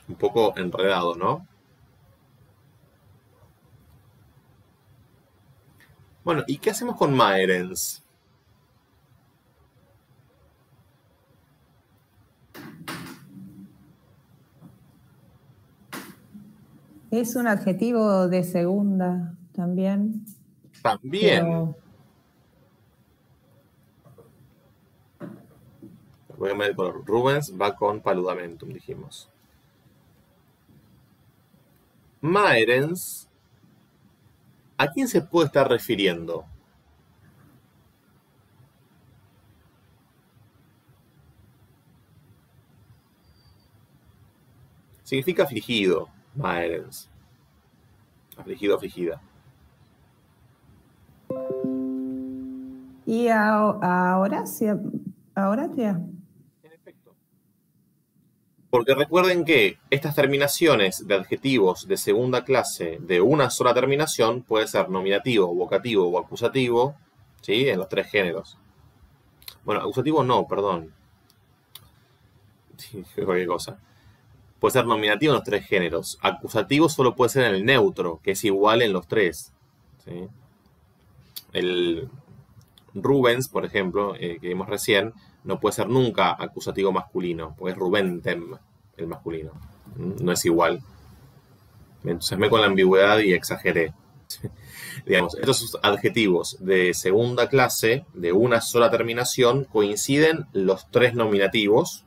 Un poco enredado, ¿no? Bueno, ¿y qué hacemos con maerens? Es un adjetivo de segunda también. También. Pero voy a meter el color. Rubens va con paludamentum, dijimos. Maerens, ¿a quién se puede estar refiriendo? Significa afligido, maerens. Afligido, afligida. ¿Y ahora sí? ¿Ahora ya? En efecto. Porque recuerden que estas terminaciones de adjetivos de segunda clase de una sola terminación puede ser nominativo, vocativo o acusativo, ¿sí? En los tres géneros. Bueno, acusativo no, perdón. Sí, cualquier cosa. Puede ser nominativo en los tres géneros. Acusativo solo puede ser en el neutro, que es igual en los tres, ¿sí? el Rubens, por ejemplo, que vimos recién, no puede ser nunca acusativo masculino, porque es Rubentem el masculino. No es igual. Entonces me con la ambigüedad y exageré. Digamos, estos adjetivos de segunda clase, de una sola terminación, coinciden los tres nominativos,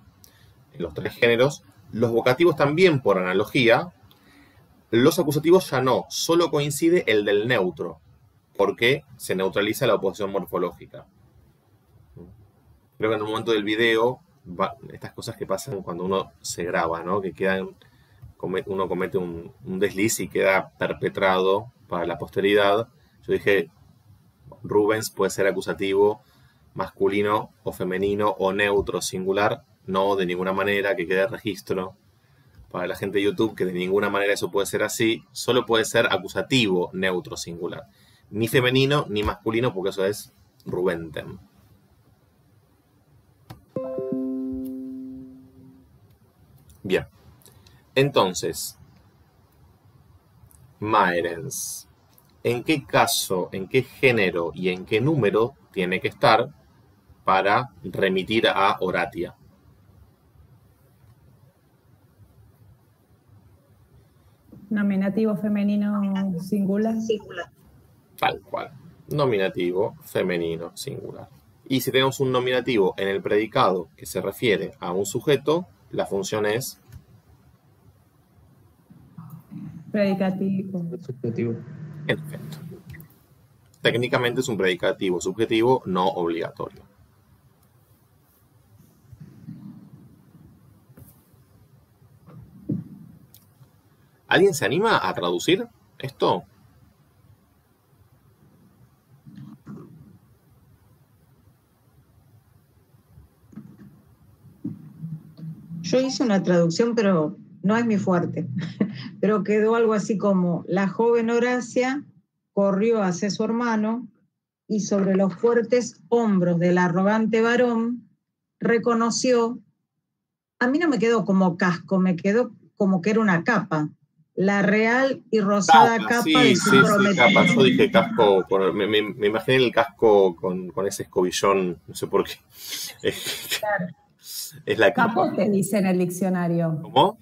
en los tres géneros. Los vocativos también, por analogía. Los acusativos ya no, solo coincide el del neutro, porque se neutraliza la oposición morfológica. Creo que en un momento del video, estas cosas que pasan cuando uno se graba, ¿no? Que quedan, uno comete un desliz y queda perpetrado para la posteridad. Yo dije, Rubens puede ser acusativo masculino o femenino o neutro singular. No, de ninguna manera, que quede registro para la gente de YouTube, que de ninguna manera eso puede ser así. Solo puede ser acusativo neutro singular. Ni femenino ni masculino, porque eso es Rubentem. Bien. Entonces, Maerens, ¿en qué caso, en qué género y en qué número tiene que estar para remitir a Horatia? Nominativo femenino singular. Tal cual. Nominativo femenino singular. Y si tenemos un nominativo en el predicado que se refiere a un sujeto, la función es Predicativo. Subjetivo. perfecto. Técnicamente es un predicativo subjetivo no obligatorio. ¿Alguien se anima a traducir esto? Yo hice una traducción, pero no es mi fuerte. Pero quedó algo así como: la joven Horacia corrió hacia su hermano y sobre los fuertes hombros del arrogante varón reconoció, a mí no me quedó como casco, me quedó como que era una capa, la real y rosada capa de su prometido. Capa. Yo dije casco, me imaginé el casco con ese escobillón, no sé por qué. Claro. Es la capa. Capote dice en el diccionario. ¿Cómo?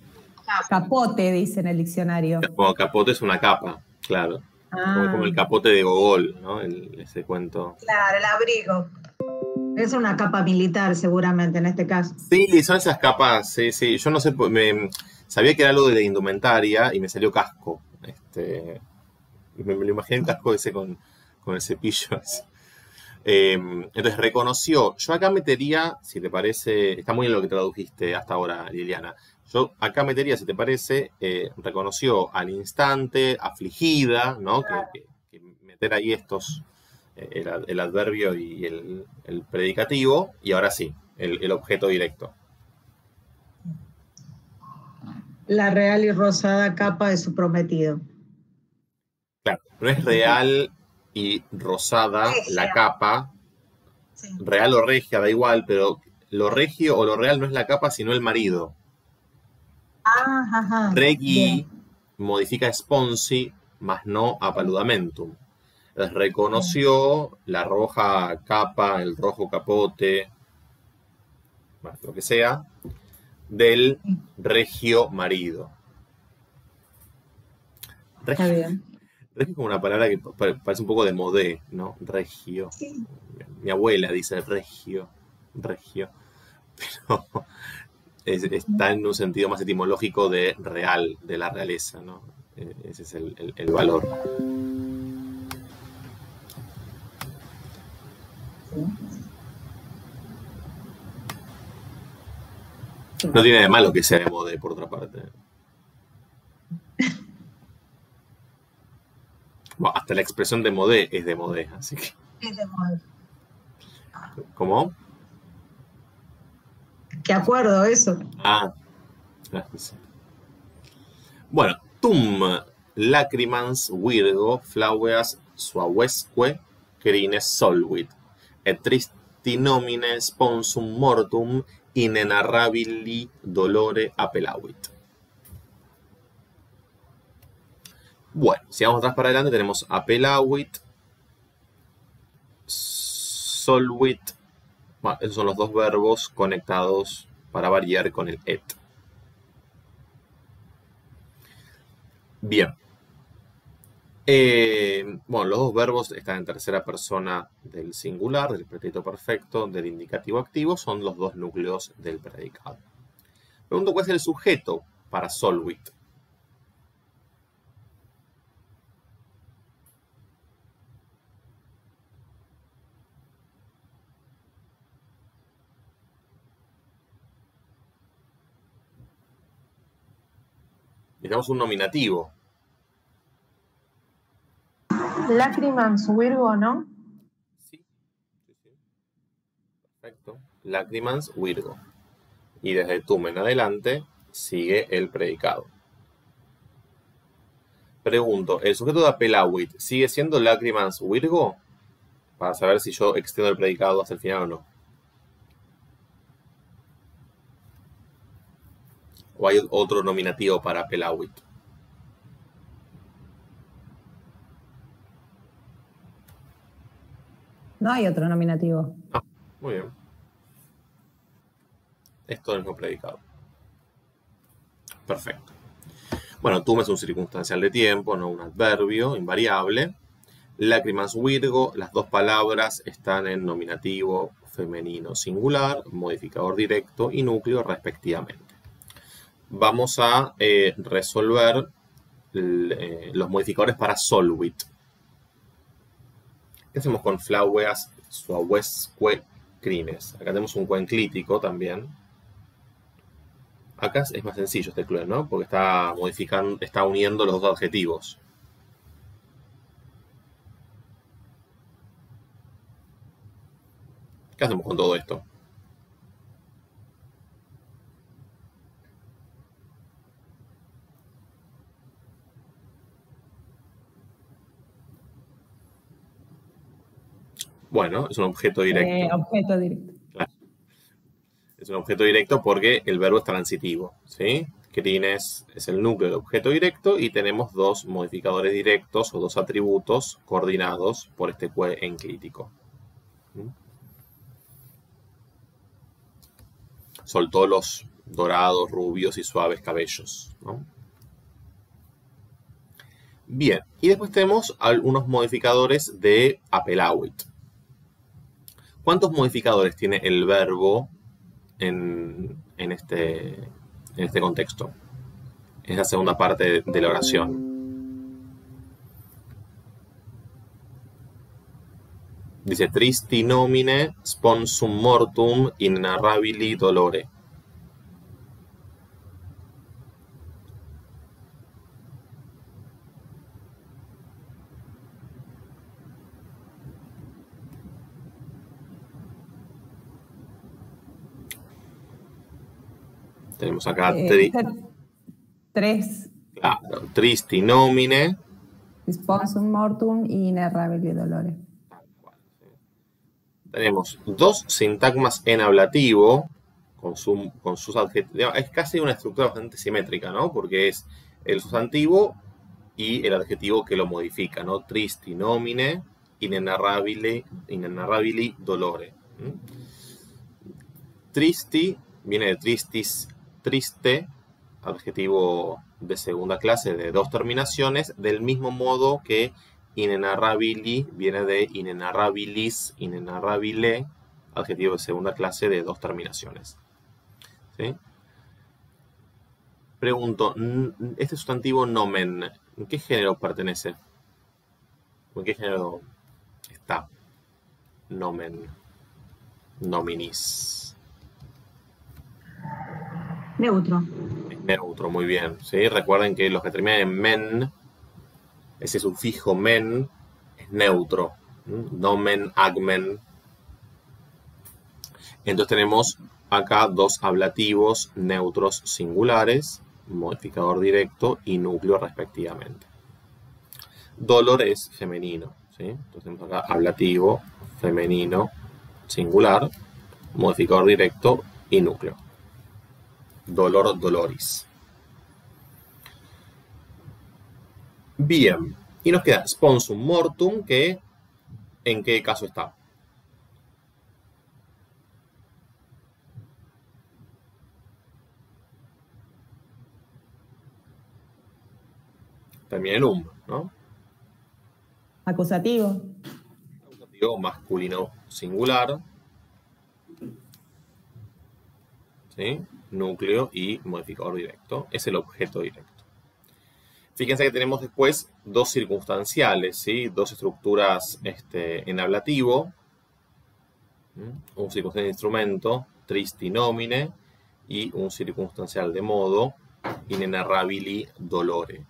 Capote dice en el diccionario. Bueno, capote es una capa, claro. Como el capote de Gogol, ¿no? Ese cuento. Claro, el abrigo. Es una capa militar, seguramente, en este caso. Sí, son esas capas, sí. Yo no sé, sabía que era algo de la indumentaria y me salió casco. Me lo imaginé el casco ese con el cepillo. Entonces reconoció. Yo acá metería, si te parece, está muy bien lo que tradujiste hasta ahora, Liliana. Yo acá metería, si te parece, reconoció al instante, afligida, ¿no? Que meter ahí estos, el adverbio y el predicativo, y ahora sí, el objeto directo. La real y rosada capa de su prometido. Claro, no es real y rosada la capa, Sí. real o regia, da igual, pero lo regio o lo real no es la capa, sino el marido. Ajá. Regi modifica sponsi, mas no apaludamentum. Entonces, reconoció la roja capa, el rojo capote, bueno, lo que sea, del regio marido. Está bien. Regio es como una palabra que parece un poco de modé, ¿no? Regio. Sí. Mi abuela dice regio. Pero está en un sentido más etimológico de real, de la realeza, ¿no? Ese es el valor. No tiene de malo que sea de modé, por otra parte. Bueno, hasta la expresión de modé es de modé, así que... Es de moda. ¿Cómo? Qué acuerdo eso. Sí. Bueno, tum lacrimans virgo flaueas suavesque crines solvit, et tristi nomine sponsum mortum inenarrabili dolore apellavit. Bueno, si vamos atrás para adelante tenemos apellavit, solvit. Bueno, esos son los dos verbos conectados para variar con el et. Bien. Bueno, los dos verbos están en tercera persona del singular, del pretérito perfecto, del indicativo activo, son los dos núcleos del predicado. Pregunto, ¿cuál es el sujeto para solvit? Necesitamos un nominativo. Lacrimans Virgo, ¿no? Sí. Perfecto. Lacrimans Virgo. Y desde tum en adelante sigue el predicado. Pregunto, ¿el sujeto de apelawit sigue siendo Lacrimans Virgo? Para saber si yo extiendo el predicado hasta el final o no. ¿O hay otro nominativo para apelawit? No hay otro nominativo. Ah, muy bien. Esto es el mismo predicado. Perfecto. Bueno, tum es un circunstancial de tiempo, no un adverbio invariable. Lacrimans Virgo, las dos palabras están en nominativo femenino singular, modificador directo y núcleo respectivamente. Vamos a resolver los modificadores para solvit. ¿Qué hacemos con flaueas, suauesque, crines? Acá tenemos un cuenclítico también. Acá es más sencillo este clue, ¿no? Porque está modificando, está uniendo los dos adjetivos. ¿Qué hacemos con todo esto? Bueno, es un objeto directo. Objeto directo. Claro. Es un objeto directo porque el verbo es transitivo, ¿sí? Crines es el núcleo del objeto directo y tenemos dos modificadores directos o dos atributos coordinados por este que enclítico. Soltó los dorados, rubios y suaves cabellos, ¿no? Bien, y después tenemos algunos modificadores de apelawit. ¿Cuántos modificadores tiene el verbo en este contexto? Es la segunda parte de la oración. Dice, tristi nomine sponsum mortum in narrabili dolore. Tenemos acá tres. Claro, tristi nomine. Sponsum mortum y inerrabili dolore. Tenemos dos sintagmas en ablativo con sus adjetivos. Es casi una estructura bastante simétrica, ¿no? Porque es el sustantivo y el adjetivo que lo modifica, ¿no? Tristi nomine, inenarrabili dolore. Tristi viene de tristis, triste, adjetivo de segunda clase de dos terminaciones, del mismo modo que inenarrabili viene de inenarrabilis, inenarrabile, adjetivo de segunda clase de dos terminaciones. ¿Sí? Pregunto, este sustantivo nomen, ¿en qué género pertenece? ¿En qué género está? Nomen, nominis. Neutro. Es neutro, muy bien. ¿Sí? Recuerden que los que terminan en men, ese sufijo men, es neutro. Nomen, agmen. Entonces tenemos acá dos ablativos neutros singulares, modificador directo y núcleo respectivamente. Dolor es femenino. ¿Sí? Entonces tenemos acá ablativo, femenino, singular, modificador directo y núcleo. Dolor, doloris. Bien. Y nos queda sponsum mortum, que ¿en qué caso está? termina en um, ¿no? Acusativo. Acusativo masculino singular. ¿Sí? Núcleo y modificador directo. Es el objeto directo. Fíjense que tenemos después dos circunstanciales, ¿sí? Dos estructuras en ablativo. Un circunstancial de instrumento, tristi nomine, y un circunstancial de modo, inenarrabili dolore.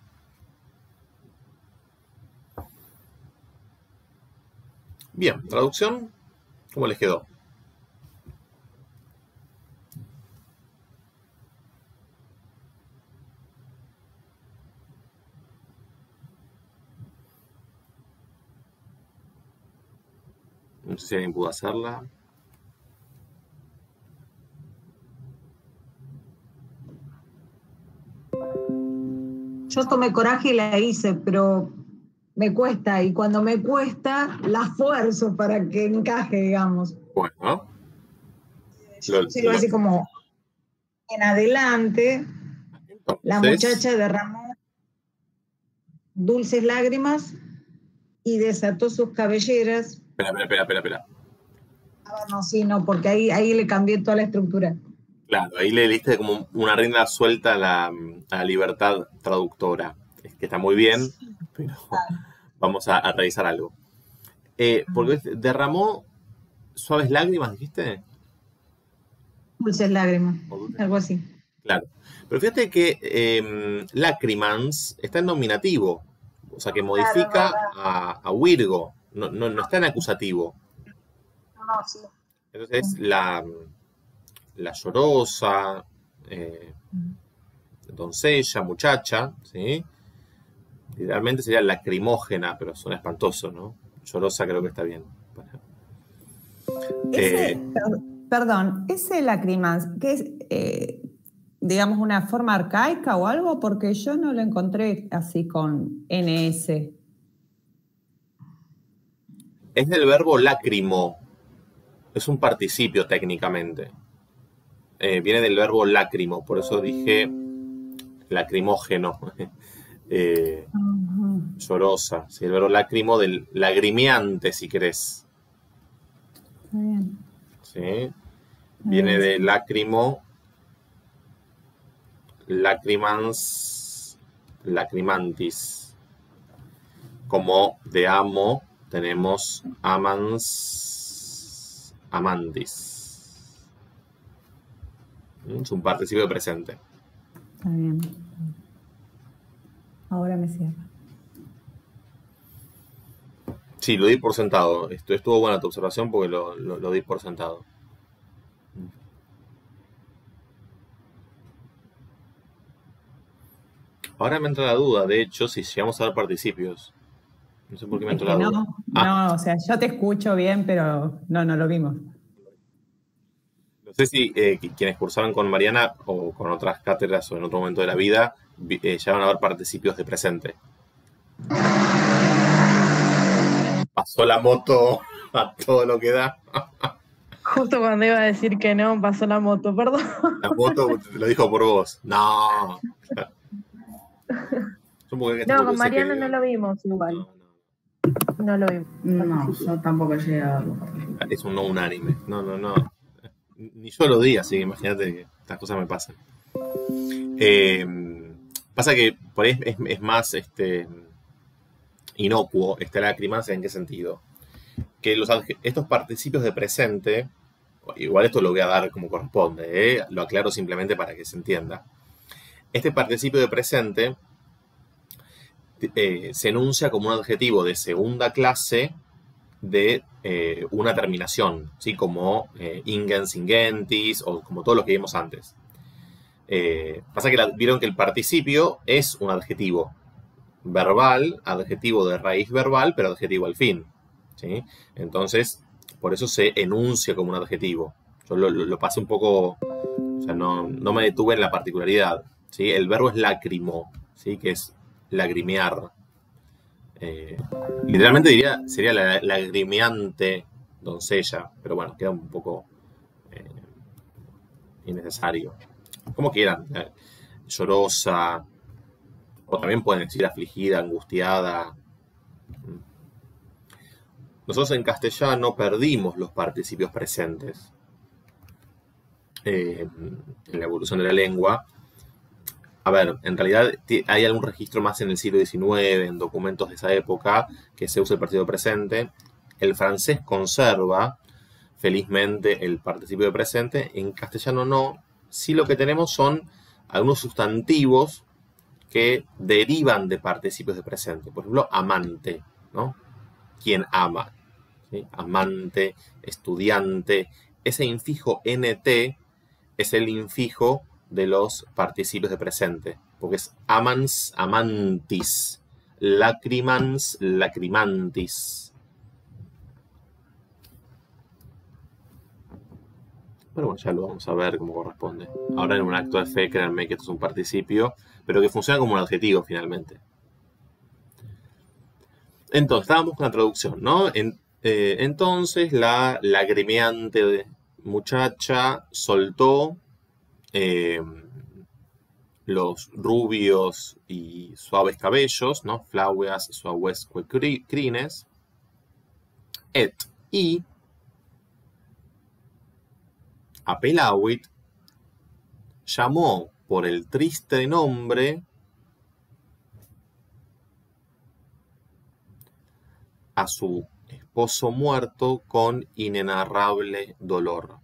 Bien, traducción, ¿cómo les quedó? No sé si alguien pudo hacerla. Yo tomé coraje y la hice, pero me cuesta. Y cuando me cuesta, la esfuerzo para que encaje, digamos. Bueno. Sigo así como en adelante. Entonces, la muchacha derramó dulces lágrimas y desató sus cabelleras. Espera. No, sí, no, porque ahí le cambié toda la estructura. Claro, ahí le diste como una rienda suelta a la libertad traductora. Es que está muy bien, pero vamos a revisar algo. Porque derramó suaves lágrimas, ¿dijiste? Dulces lágrimas, algo así. Claro. Pero fíjate que lacrimans está en nominativo. O sea, que modifica a Virgo. No está en acusativo. No, sí. Entonces, la llorosa, doncella, muchacha, ¿sí? Literalmente sería lacrimógena, pero suena espantoso, ¿no? Llorosa creo que está bien. Perdón, ese lacrimans, ¿qué es, digamos, una forma arcaica o algo? Porque yo no lo encontré así con NS. Es del verbo lácrimo. Es un participio técnicamente. Viene del verbo lácrimo, por eso dije lacrimógeno. Llorosa. ¿Sí? El verbo lácrimo del lagrimeante, si querés. Está bien. ¿Sí? Viene de lácrimo, lacrimans, lacrimantis. Como de amo tenemos amans, amantis. Es un participio de presente. Está bien. Ahora me cierra. Sí, lo di por sentado. Estuvo buena tu observación porque lo di por sentado. Ahora me entra la duda, de hecho, si llegamos a dar participios. No sé por qué me entró la duda. No, o sea, yo te escucho bien, pero no lo vimos. No sé si quienes cursaron con Mariana o con otras cátedras o en otro momento de la vida llegaron a ver participios de presente. Pasó la moto a todo lo que da. Justo cuando iba a decir que no, pasó la moto, perdón. La moto lo dijo por vos. No. No, con Mariana no lo vimos igual. No lo vimos. No, yo tampoco llegué a verlo. Es un no unánime. No. Ni yo lo di, así que imagínate que estas cosas me pasan. Pasa que por ahí es más inocuo lacrimans. ¿En qué sentido? Que estos participios de presente, igual esto lo voy a dar como corresponde, lo aclaro simplemente para que se entienda. Este participio de presente se enuncia como un adjetivo de segunda clase de una terminación, ¿sí? Como ingens, ingentis, o como todo lo que vimos antes. Pasa que vieron que el participio es un adjetivo verbal, adjetivo de raíz verbal, pero adjetivo al fin, ¿sí? Entonces, por eso se enuncia como un adjetivo. Yo lo pasé un poco, o sea, no me detuve en la particularidad, ¿sí? El verbo es lácrimo, ¿sí? Que es lagrimear. Literalmente sería la lagrimeante doncella, pero bueno, queda un poco innecesario. Como quieran, llorosa, O también pueden decir afligida, angustiada. Nosotros en castellano perdimos los participios presentes en la evolución de la lengua. A ver, en realidad hay algún registro más en el siglo XIX, en documentos de esa época, que se usa el participio presente. El francés conserva, felizmente, el participio presente. En castellano no. Sí, lo que tenemos son algunos sustantivos que derivan de participios de presente. Por ejemplo, amante, ¿no? Quien ama, ¿sí? Amante, estudiante. Ese infijo NT es el infijo de los participios de presente, porque es amans, amantis, lacrimans, lacrimantis. Pero bueno, ya lo vamos a ver cómo corresponde. Ahora en un acto de fe, créanme que esto es un participio, pero que funciona como un adjetivo finalmente. Entonces, estábamos con la traducción, ¿no? Entonces, la lagrimeante muchacha soltó los rubios y suaves cabellos, ¿no? Flaueas suavesque crines. Y apelawit llamó por el triste nombre a su esposo muerto con inenarrable dolor.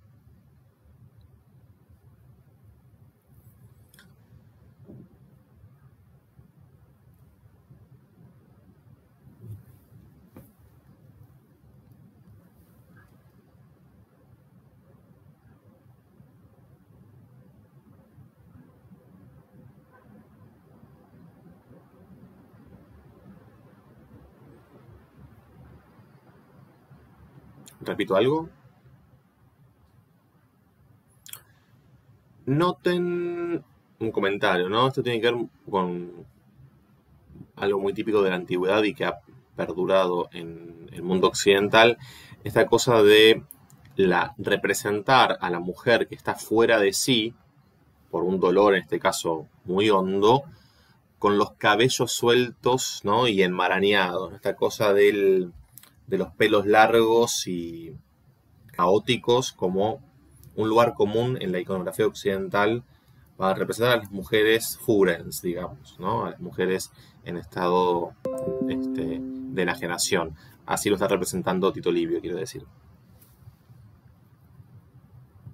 ¿Repito algo? Noten un comentario, ¿no? Esto tiene que ver con algo muy típico de la antigüedad y que ha perdurado en el mundo occidental. Esta cosa de representar a la mujer que está fuera de sí, por un dolor, en este caso muy hondo, con los cabellos sueltos, ¿no? Y enmarañados. Esta cosa de los pelos largos y caóticos como un lugar común en la iconografía occidental para representar a las mujeres furens, digamos, ¿no? A las mujeres en estado de enajenación. Así lo está representando Tito Livio, quiero decir.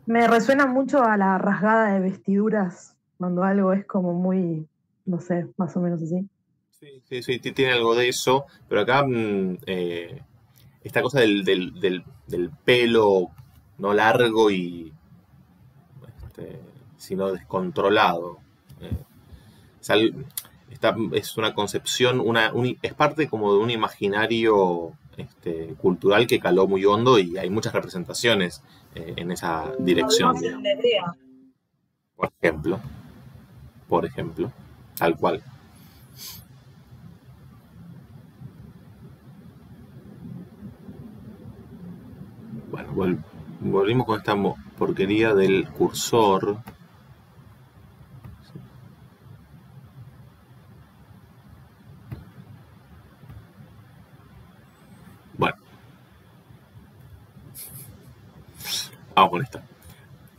Me resuena mucho a la rasgada de vestiduras, cuando algo es como muy, no sé, más o menos así. Sí, tiene algo de eso, pero acá esta cosa del pelo no largo y sino descontrolado. Es una concepción, es parte como de un imaginario cultural que caló muy hondo y hay muchas representaciones en esa dirección. Por ejemplo, tal cual. Bueno, volvimos con esta porquería del cursor. Bueno. Vamos con esta.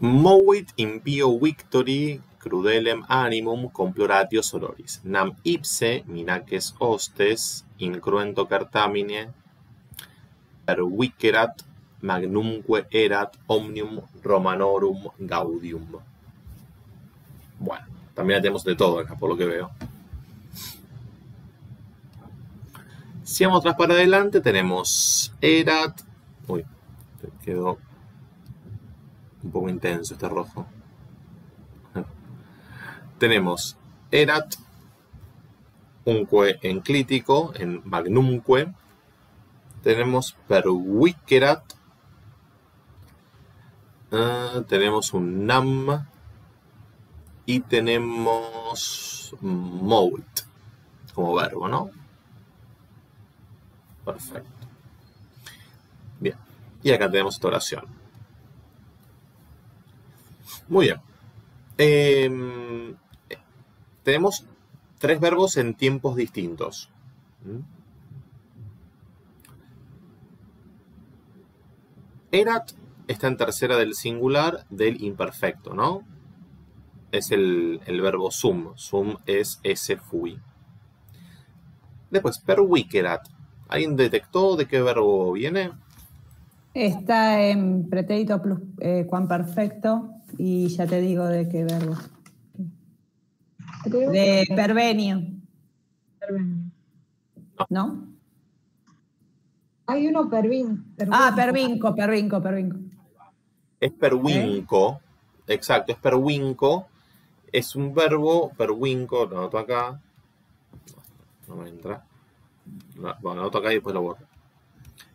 Movit impio victori crudelem animum comploratio sororis. Nam ipse minaces hostes incruento cartamine pervicerat magnumque erat omnium Romanorum gaudium. Bueno, también la tenemos de todo acá, por lo que veo. Si vamos atrás para adelante, tenemos erat. Uy, quedó un poco intenso este rojo. Tenemos erat, unque enclítico, en magnumque. Tenemos pervicerat. Tenemos un nam. Y tenemos movit como verbo, ¿no? Perfecto. Bien. Y acá tenemos esta oración. Muy bien. Tenemos 3 verbos en tiempos distintos. Erat está en tercera del singular del imperfecto, ¿no? Es el verbo sum. Sum es ese fui. Después, pervicerat. ¿Alguien detectó de qué verbo viene? Está en pretérito plus cuamperfecto y ya te digo de qué verbo. De pervenio. ¿No? Hay uno pervinco. Pervinco. Es perwinco. Exacto, es perwinco. Es un verbo, perwinco, lo anoto acá. No me entra. Bueno, lo anoto acá y después lo borro.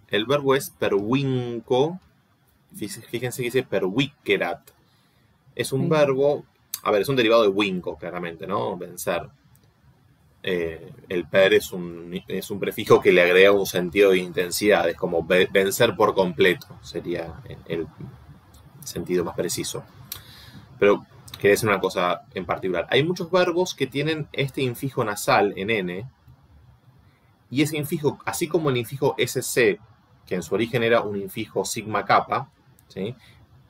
El verbo es perwinco. Fíjense que dice pervicerat. Es un verbo, a ver, es un derivado de winco, claramente, ¿no? Vencer. El per es un prefijo que le agrega un sentido de intensidad. Es como vencer por completo, sería el sentido más preciso. Pero quería decir una cosa en particular. Hay muchos verbos que tienen este infijo nasal en N. Y ese infijo, así como el infijo SC, que en su origen era un infijo sigma kappa, ¿sí?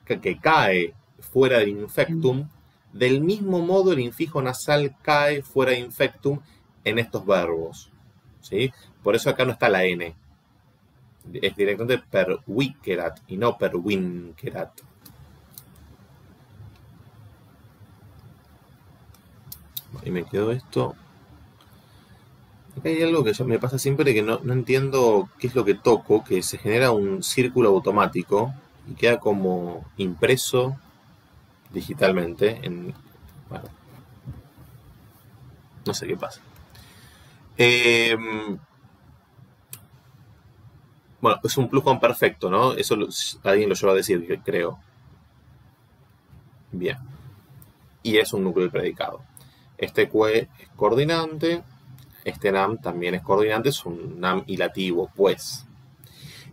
que cae fuera del infectum, del mismo modo el infijo nasal cae fuera de infectum en estos verbos, ¿sí? Por eso acá no está la N. Es directamente pervicerat y no perwincerat. Y me quedó esto. Acá hay algo que me pasa siempre que no entiendo qué es lo que toco, que se genera un círculo automático y queda como impreso digitalmente. Bueno, no sé qué pasa. Bueno, es un pluscuamperfecto, ¿no? Eso alguien lo lleva a decir, creo. Bien. Y es un núcleo del predicado. Este que es coordinante. Este nam también es coordinante. Es un nam hilativo, pues.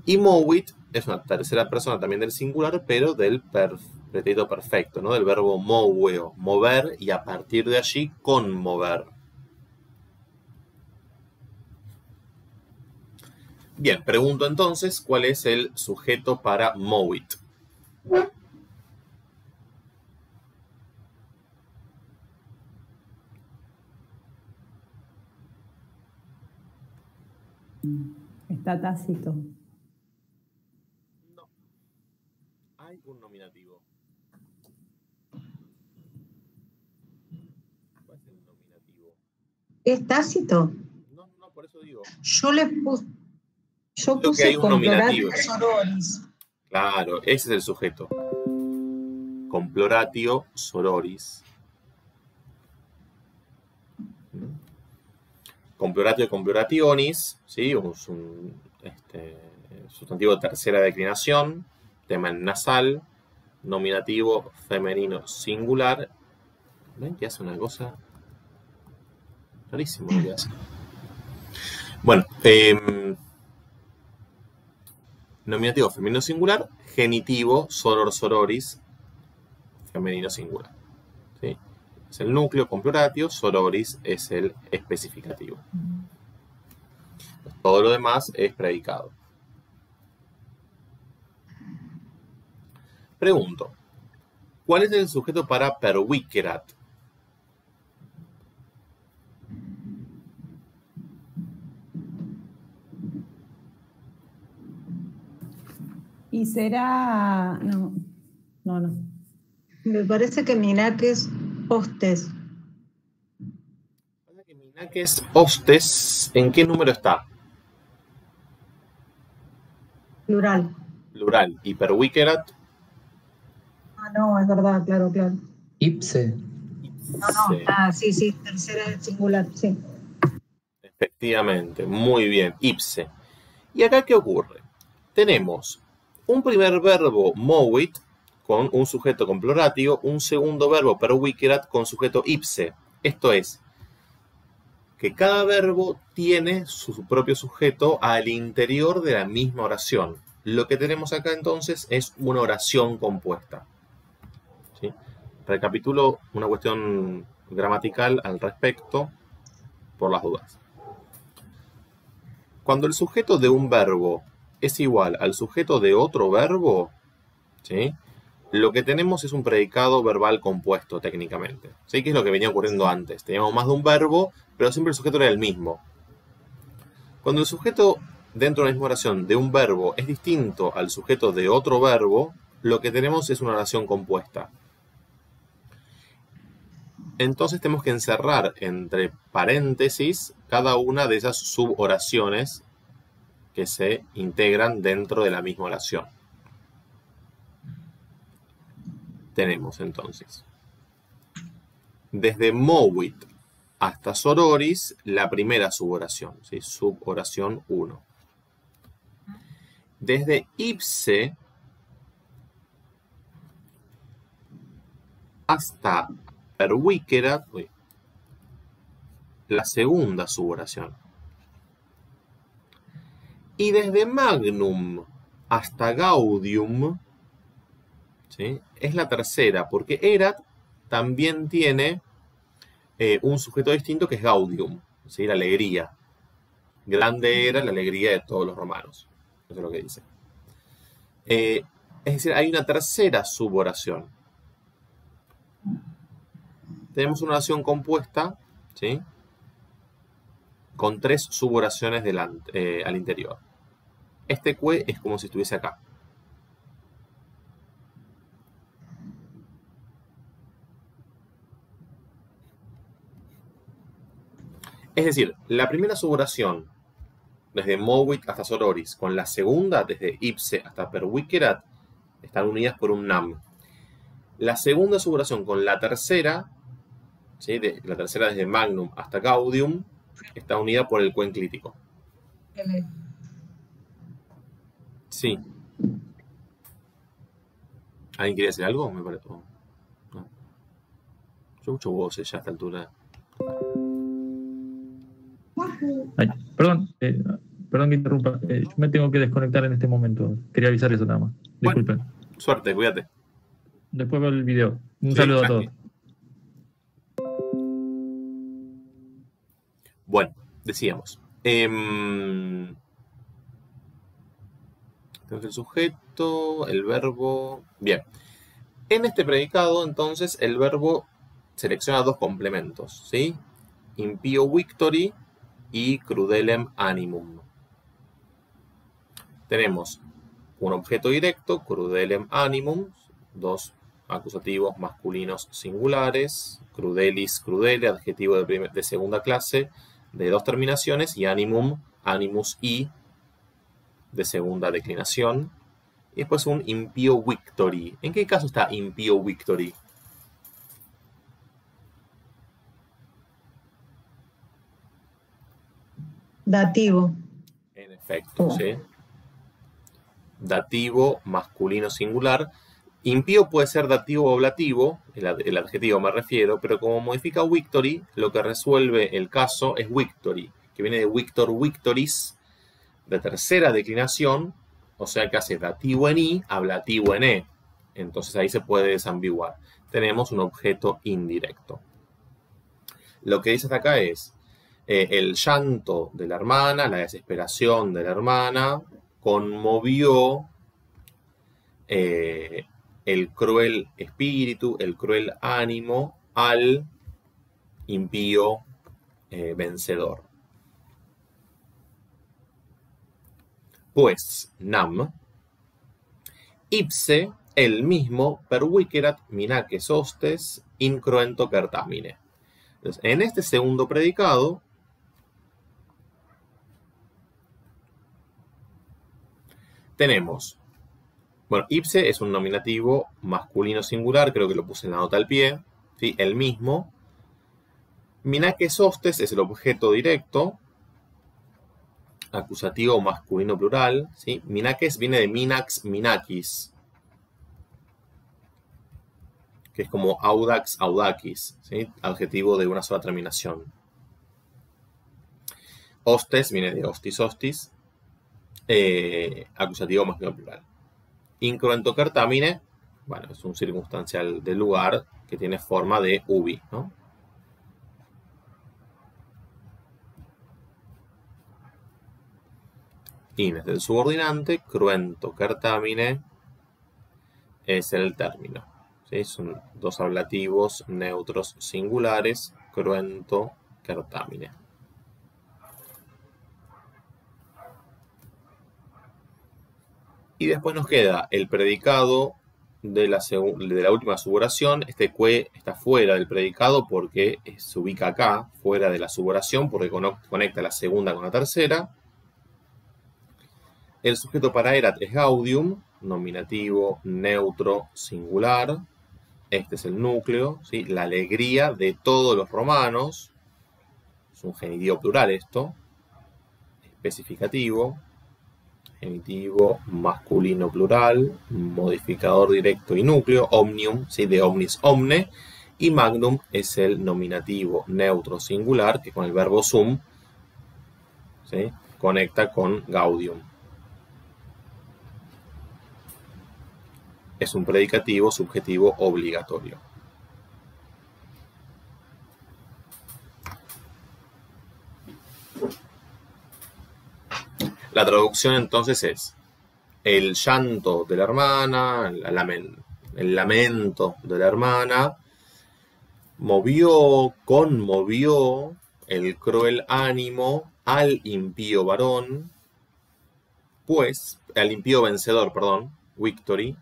Y movit es una tercera persona también del singular, pero del pretérito perfecto, ¿no? Del verbo moveo, mover, y a partir de allí conmover. Bien, pregunto entonces, ¿cuál es el sujeto para movit? Está tácito. No. Hay un nominativo. ¿Cuál es el nominativo? ¿Es tácito? No, por eso digo. Yo puse comploratio sororis. Claro, ese es el sujeto. Comploratio sororis. Comploratio complorationis, ¿sí? Un sustantivo de tercera declinación, tema en nasal, nominativo femenino singular. ¿Ven que hace una cosa? Rarísimo lo que hace. Bueno, nominativo femenino singular, genitivo soror sororis, femenino singular. ¿Sí? Es el núcleo comploratio, sororis es el especificativo. Todo lo demás es predicado. Pregunto, ¿cuál es el sujeto para pervicerat? Y será... No. Me parece que minaques hostes. Minaques hostes, ¿en qué número está? Plural. Plural. ¿Y pervicerat? Ah, no, es verdad, claro. Ipse. No. Sí, tercera singular, sí. Efectivamente, muy bien, ipse. ¿Y acá qué ocurre? Tenemos un primer verbo movit con un sujeto comploratio, un segundo verbo pervicerat con sujeto ipse. Esto es, que cada verbo tiene su propio sujeto al interior de la misma oración. Lo que tenemos acá entonces es una oración compuesta. ¿Sí? Recapitulo una cuestión gramatical al respecto. por las dudas. Cuando el sujeto de un verbo es igual al sujeto de otro verbo, ¿sí?, lo que tenemos es un predicado verbal compuesto técnicamente, ¿sí?, que es lo que venía ocurriendo antes. Teníamos más de un verbo, pero siempre el sujeto era el mismo. Cuando el sujeto dentro de la misma oración de un verbo es distinto al sujeto de otro verbo, lo que tenemos es una oración compuesta. Entonces tenemos que encerrar entre paréntesis cada una de esas suboraciones que se integran dentro de la misma oración. Tenemos entonces, desde Mowit hasta Sororis, la primera suboración, ¿sí?, suboración 1. Desde Ipse hasta Perwikerat, la segunda suboración. Y desde Magnum hasta Gaudium, ¿sí?, es la tercera, porque Erat también tiene un sujeto distinto que es Gaudium, ¿sí?, la alegría. Grande era la alegría de todos los romanos. Eso es lo que dice. Es decir, hay una tercera suboración. Tenemos una oración compuesta, ¿sí?, con 3 suboraciones al interior. Este que es como si estuviese acá. Es decir, la primera suboración desde Mowit hasta Sororis con la segunda desde Ipse hasta Perwikerat están unidas por un nam. La segunda suboración con la tercera, ¿sí?, la tercera desde Magnum hasta Gaudium, está unida por el que enclítico. Sí. ¿Alguien quiere decir algo? Me parece. No. Yo escucho voces ya a esta altura. Ay, perdón que interrumpa. Yo me tengo que desconectar en este momento. Quería avisar eso nada más. Disculpen. Bueno, suerte, cuídate. Después veo el video. Un saludo a todos. Bueno, decíamos. Tenemos el sujeto, el verbo. Bien. En este predicado, entonces, el verbo selecciona 2 complementos, ¿sí? Impio victori y crudelem animum. Tenemos un objeto directo, crudelem animum, 2 acusativos masculinos singulares, crudelis, crudele, adjetivo de segunda clase, de 2 terminaciones, y animum, animus i, de segunda declinación. Y después un impio victori. ¿En qué caso está impio victori? Dativo. En efecto, ¿sí? Dativo masculino singular. Impío puede ser dativo o ablativo, el adjetivo me refiero, pero como modifica victory, lo que resuelve el caso es victory, que viene de victor victoris, de tercera declinación, o sea que hace dativo en i, ablativo en e. Entonces ahí se puede desambiguar. Tenemos un objeto indirecto. Lo que dice hasta acá es el llanto de la hermana, la desesperación de la hermana, conmovió el cruel espíritu, el cruel ánimo al impío vencedor. Pues nam, ipse, el mismo, pervicerat minaces hostes, incroento cartamine. Entonces, en este segundo predicado, tenemos, bueno, ipse es un nominativo masculino singular, creo que lo puse en la nota al pie, ¿sí? El mismo. Minaces hostes es el objeto directo, acusativo masculino plural, ¿sí? Minaces viene de minax, minakis, que es como audax, audakis, ¿sí? Adjetivo de una sola terminación. Hostes viene de hostis, hostis, acusativo masculino plural. Incroento cartamine, bueno, es un circunstancial del lugar que tiene forma de ubi, ¿no? ines del subordinante, cruento, cartamine es el término. ¿Sí? Son dos ablativos neutros singulares, cruento, cartamine. Y después nos queda el predicado de la última suboración. Este que está fuera del predicado porque se ubica acá, fuera de la suboración, porque conecta la segunda con la tercera. El sujeto para erat es gaudium, nominativo, neutro, singular. Este es el núcleo, ¿sí? La alegría de todos los romanos. Es un genitivo plural esto. Especificativo. Genitivo masculino plural, modificador directo y núcleo, omnium, ¿sí? De omnis omne, y magnum es el nominativo neutro singular que con el verbo sum, ¿sí? Conecta con gaudium. Es un predicativo subjetivo obligatorio. La traducción entonces es: el llanto de la hermana, el lamento de la hermana, conmovió el cruel ánimo al impío varón, pues, al impío vencedor, perdón, victory,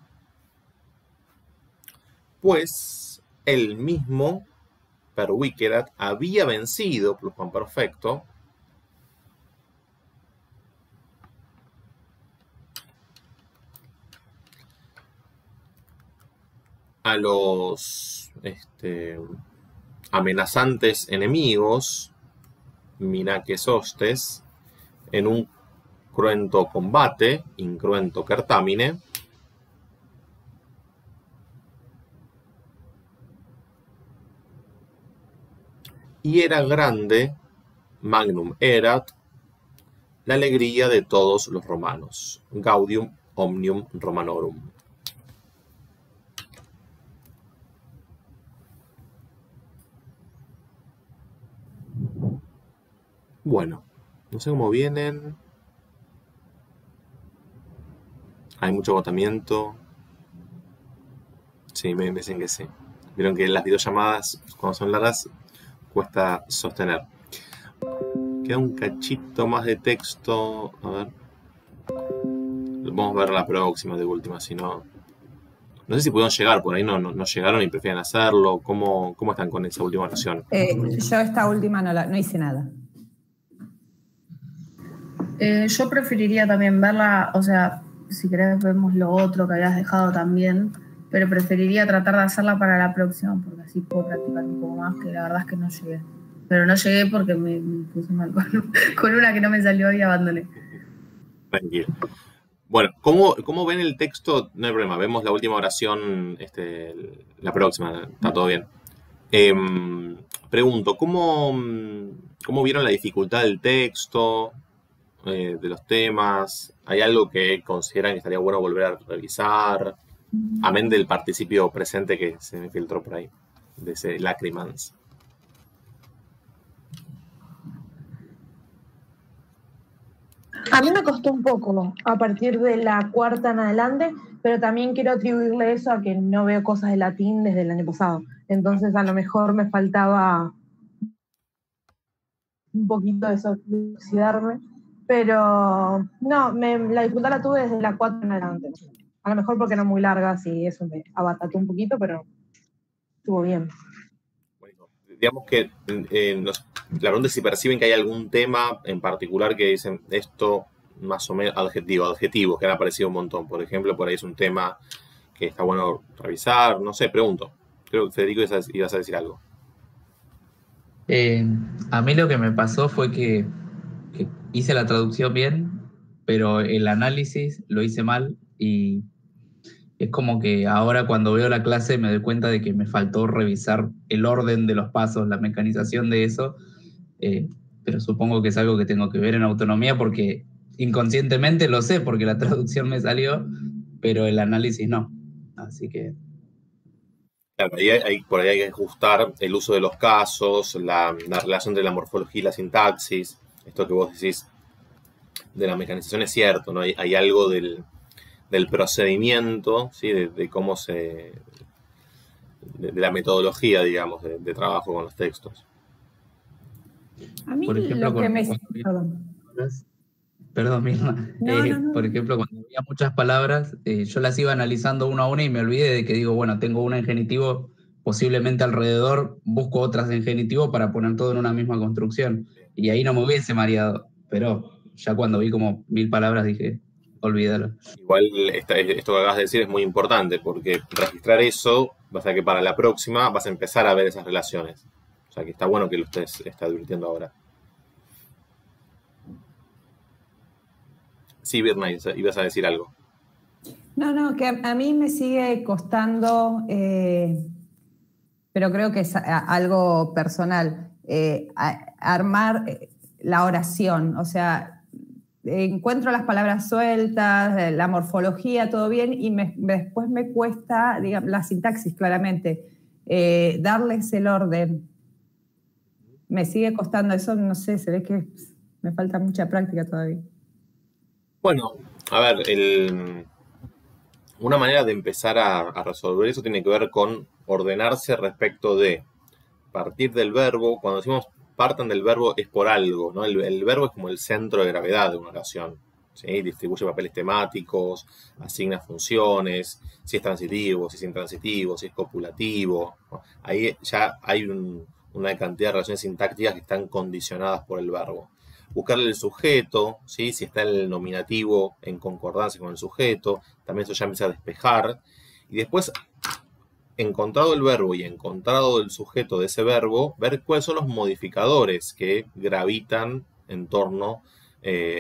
pues él mismo, pervicerat, había vencido, pluscuamperfecto, a los amenazantes enemigos, minaques hostes, en un cruento combate, incruento cartamine, y era grande, magnum erat, la alegría de todos los romanos, gaudium omnium romanorum. Bueno, no sé cómo vienen. Hay mucho agotamiento. Sí, me dicen que sí. Vieron que las videollamadas, cuando son largas, cuesta sostener. Queda un cachito más de texto. A ver. Vamos a ver la próxima de última, si no. No sé si pudieron llegar, por ahí no llegaron y prefieren hacerlo. ¿Cómo están con esa última oración? Yo esta última no hice nada. Yo preferiría también verla, o sea, si querés vemos lo otro que habías dejado también, pero preferiría tratar de hacerla para la próxima, porque así puedo practicar un poco más, que la verdad es que no llegué. Pero no llegué porque me puse mal con una que no me salió y abandoné. Tranquilo. Bueno, ¿cómo ven el texto? No hay problema, vemos la última oración, la próxima, está todo bien. Pregunto, ¿cómo vieron la dificultad del texto? De los temas, ¿hay algo que consideran que estaría bueno volver a revisar? Amén del participio presente que se me filtró por ahí, de ese lacrimans. A mí me costó un poco a partir de la cuarta en adelante, pero también quiero atribuirle eso a que no veo cosas de latín desde el año pasado. Entonces a lo mejor me faltaba un poquito de eso, de oxidarme. Pero no, la dificultad la tuve desde la 4 en adelante. A lo mejor porque era muy larga, sí, eso me abatató un poquito, pero estuvo bien. Bueno, digamos que la pregunta es si perciben que hay algún tema en particular que dicen esto más o menos adjetivos que han aparecido un montón. Por ejemplo, por ahí es un tema que está bueno revisar, no sé, pregunto. Creo que Federico ibas a decir algo. A mí lo que me pasó fue que hice la traducción bien, pero el análisis lo hice mal y es como que ahora cuando veo la clase me doy cuenta de que me faltó revisar el orden de los pasos, la mecanización de eso, pero supongo que es algo que tengo que ver en autonomía porque inconscientemente lo sé porque la traducción me salió, pero el análisis no. Así que... Claro, por ahí hay que ajustar el uso de los casos, la relación entre la morfología y la sintaxis, esto que vos decís, de la mecanización es cierto, ¿no? Hay algo del procedimiento, ¿sí? De cómo se... de la metodología, digamos, de trabajo con los textos. A mí Por ejemplo, lo que me... Perdón, Mirna. No. Por ejemplo, cuando había muchas palabras, yo las iba analizando una a una y me olvidé de que digo, bueno, tengo una en genitivo, posiblemente alrededor busco otras en genitivo para poner todo en una misma construcción. Y ahí no me hubiese mareado. Pero ya cuando vi como 1000 palabras dije, olvídalo. Igual esto que acabas de decir es muy importante, porque registrar eso va a ser que para la próxima vas a empezar a ver esas relaciones. O sea que está bueno que lo estés advirtiendo ahora. Sí, Birna, ibas a decir algo. No, que a mí me sigue costando, pero creo que es algo personal, armar la oración. O sea, encuentro las palabras sueltas, la morfología, todo bien, y después me cuesta, digamos, la sintaxis, claramente, darles el orden. Me sigue costando eso, no sé, se ve que me falta mucha práctica todavía. Bueno, a ver, una manera de empezar a resolver eso tiene que ver con ordenarse respecto de partir del verbo. Cuando decimos partan del verbo es por algo, ¿no? El verbo es como el centro de gravedad de una oración, ¿sí? Distribuye papeles temáticos, asigna funciones, si es transitivo, si es intransitivo, si es copulativo. Ahí ya hay una cantidad de relaciones sintácticas que están condicionadas por el verbo. Buscarle el sujeto, ¿sí? Si está el nominativo en concordancia con el sujeto, también eso ya empieza a despejar. Y después, encontrado el verbo y encontrado el sujeto de ese verbo, ver cuáles son los modificadores que gravitan en torno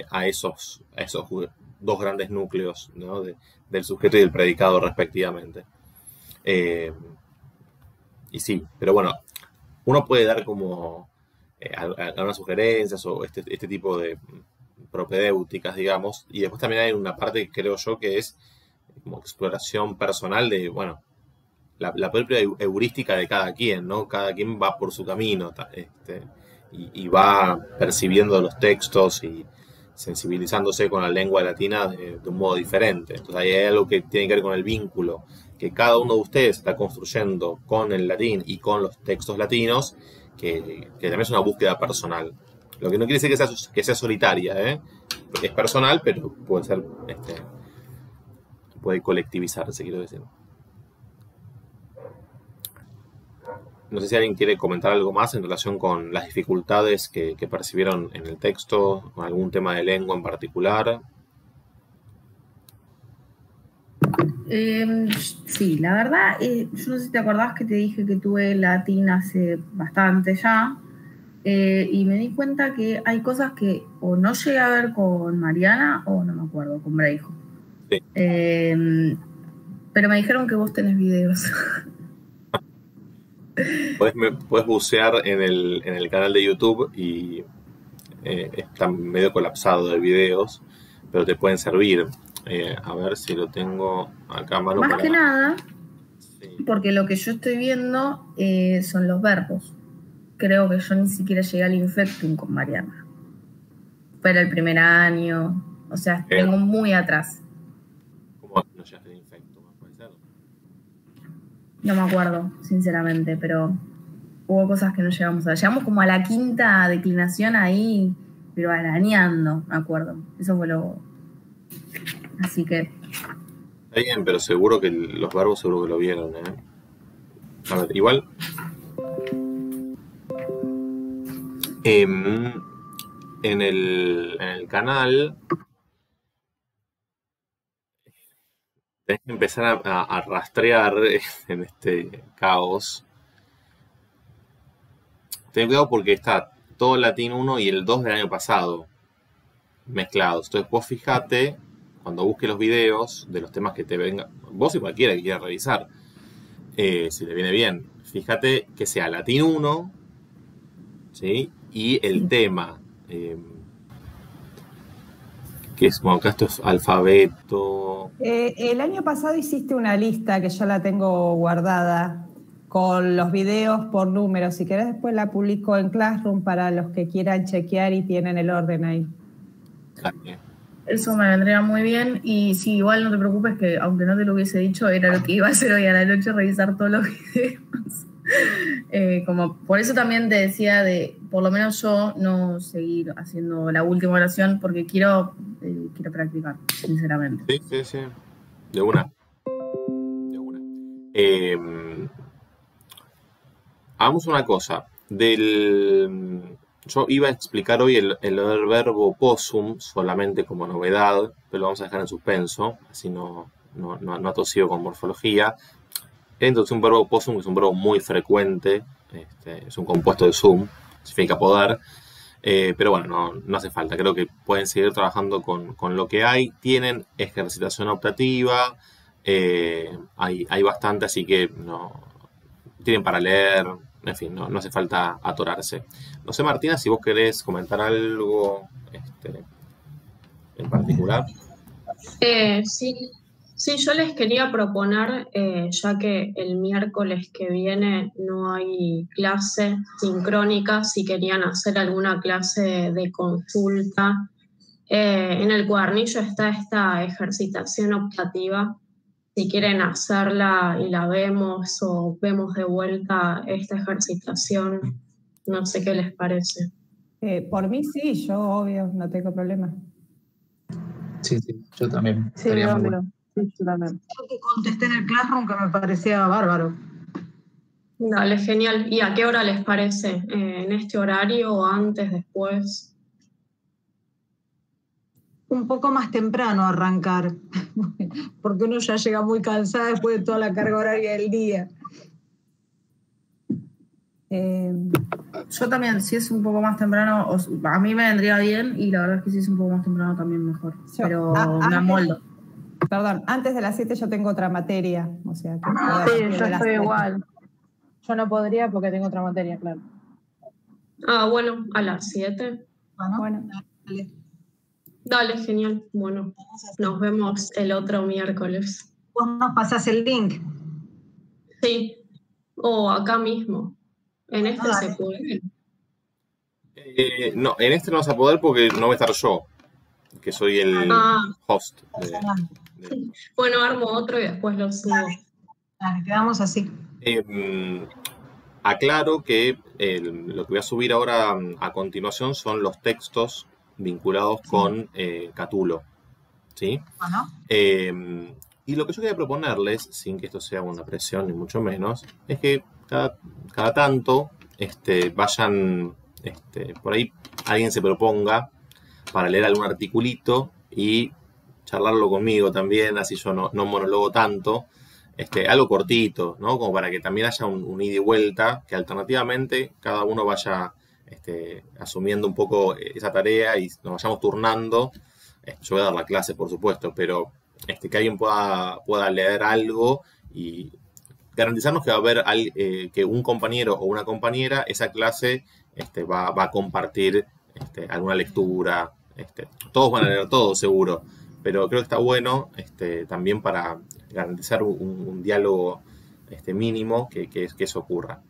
a esos dos grandes núcleos, ¿no? Del sujeto y del predicado respectivamente. Y sí, pero bueno, uno puede dar como algunas sugerencias o este tipo de propedéuticas, digamos, y después también hay una parte que creo yo que es como exploración personal de, bueno, la propia heurística de cada quien, ¿no? Cada quien va por su camino y va percibiendo los textos y sensibilizándose con la lengua latina de un modo diferente. Entonces ahí hay algo que tiene que ver con el vínculo que cada uno de ustedes está construyendo con el latín y con los textos latinos, que también es una búsqueda personal. Lo que no quiere decir que sea solitaria, ¿eh? Es personal, pero puede ser, puede colectivizarse, quiero decir. No sé si alguien quiere comentar algo más en relación con las dificultades que percibieron en el texto, con algún tema de lengua en particular. Sí, la verdad, yo no sé si te acordás que te dije que tuve latín hace bastante ya, y me di cuenta que hay cosas que o no llegué a ver con Mariana o no me acuerdo, con Breijo. Sí. Pero me dijeron que vos tenés videos. Puedes bucear en el canal de YouTube y está medio colapsado de videos, pero te pueden servir. A ver si lo tengo acá a mano. Más que nada, sí. Porque lo que yo estoy viendo son los verbos. Creo que yo ni siquiera llegué al infectum con Mariana. Fue el primer año, o sea, vengo muy atrás. ¿Cómo no llegaste al infectum? ¿Puede ser? No me acuerdo, sinceramente, pero hubo cosas que no llegamos a... Llegamos como a la quinta declinación ahí, pero arañando, me acuerdo. Eso fue lo... Así que... Está bien, pero seguro que los verbos seguro que lo vieron, ¿eh? A ver, igual... en el canal... tenés que empezar a rastrear en este caos. Ten cuidado porque está todo el latín 1 y el 2 del año pasado mezclados. Entonces vos fijate, cuando busques los videos de los temas que te vengan, vos y cualquiera que quiera revisar, si le viene bien, fíjate que sea latín 1, ¿sí? Y el tema, que es, bueno, acá esto es alfabeto. El año pasado hiciste una lista que yo la tengo guardada con los videos por números. Si querés después la publico en Classroom para los que quieran chequear y tienen el orden ahí. Eso me vendría muy bien. Y sí, igual no te preocupes que, aunque no te lo hubiese dicho, era lo que iba a hacer hoy a la noche, revisar todos los videos. Como por eso también te decía de, por lo menos yo, no seguir haciendo la última oración, porque quiero practicar, sinceramente. Sí. De una. Hagamos una cosa. Yo iba a explicar hoy el verbo possum solamente como novedad, pero lo vamos a dejar en suspenso, así no atosigo con morfología. Entonces, un verbo possum es un verbo muy frecuente, es un compuesto de sum, significa poder, pero bueno, no hace falta. Creo que pueden seguir trabajando con lo que hay. Tienen ejercitación optativa, hay bastante, así que tienen para leer, en fin, no hace falta atorarse. No sé, Martina, si vos querés comentar algo en particular. Sí, yo les quería proponer, ya que el miércoles que viene no hay clase sincrónica, si querían hacer alguna clase de consulta. En el cuadernillo está esta ejercitación optativa. Si quieren hacerla y la vemos o vemos de vuelta esta ejercitación, no sé qué les parece. Por mí sí, yo obvio, no tengo problema. Sí, yo también. Sí, Estaría muy obvio. bueno. Sí, yo también. Yo que contesté en el Classroom que me parecía bárbaro. Dale, genial. ¿Y a qué hora les parece? ¿En este horario o antes, después? Un poco más temprano arrancar, porque uno ya llega muy cansada después de toda la carga horaria del día. Yo también, si es un poco más temprano, a mí me vendría bien, y la verdad es que si es un poco más temprano también mejor. Pero me amoldo. Perdón, antes de las 7 yo tengo otra materia, o sea que... Sí, yo estoy igual. Yo no podría porque tengo otra materia, claro. Bueno, a las 7. Bueno. Dale, genial. Bueno, nos vemos el otro miércoles. Vos nos pasás el link. Sí, o acá mismo. En este se puede. No, en este no vas a poder porque no voy a estar yo, que soy el host. Bueno, armo otro y después lo subo. Dale, quedamos así. Aclaro que lo que voy a subir ahora a continuación son los textos vinculados con Catulo, ¿sí? Y lo que yo quería proponerles, sin que esto sea una presión ni mucho menos, es que cada tanto vayan, por ahí alguien se proponga para leer algún articulito y charlarlo conmigo también, así yo no monologo tanto, algo cortito, ¿no? Como para que también haya un ida y vuelta, que alternativamente cada uno vaya asumiendo un poco esa tarea y nos vayamos turnando. Yo voy a dar la clase, por supuesto, pero que alguien pueda leer algo y garantizarnos que va a haber que un compañero o una compañera esa clase va a compartir alguna lectura. Todos van a leer todo, seguro, pero creo que está bueno también para garantizar un diálogo mínimo que eso ocurra.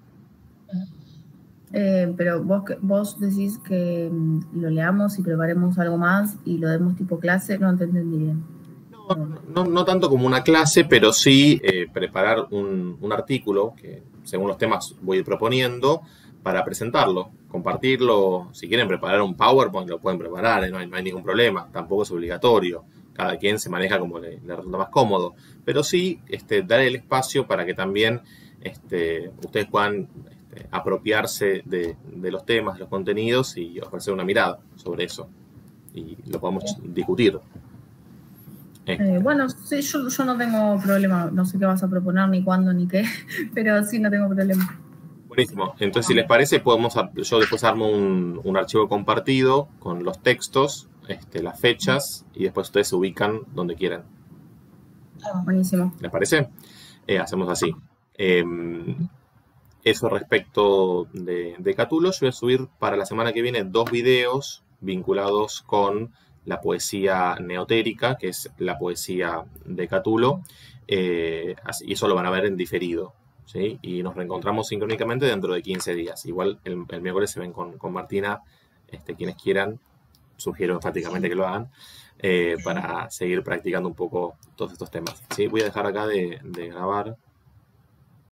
Pero vos decís que lo leamos y preparemos algo más y lo demos tipo clase, no te entendí bien. No tanto como una clase, pero sí preparar un artículo que según los temas voy a ir proponiendo para presentarlo, compartirlo. Si quieren preparar un PowerPoint lo pueden preparar, no hay ningún problema, tampoco es obligatorio. Cada quien se maneja como le resulta más cómodo, pero sí dar el espacio para que también ustedes puedan apropiarse de los temas, de los contenidos y ofrecer una mirada sobre eso y lo podemos discutir. Bueno, sí, yo no tengo problema, no sé qué vas a proponer, ni cuándo, ni qué, pero sí, no tengo problema. Buenísimo. Entonces, si les parece, yo después armo un archivo compartido con los textos, las fechas, y después ustedes se ubican donde quieran. Buenísimo. ¿Les parece? Hacemos así. Eso respecto de Catulo. Yo voy a subir para la semana que viene 2 videos vinculados con la poesía neotérica, que es la poesía de Catulo, y eso lo van a ver en diferido, ¿sí? Y nos reencontramos sincrónicamente dentro de 15 días. Igual el miércoles se ven con Martina, quienes quieran. sugiero enfáticamente que lo hagan, para seguir practicando un poco todos estos temas. ¿Sí? Voy a dejar acá de grabar.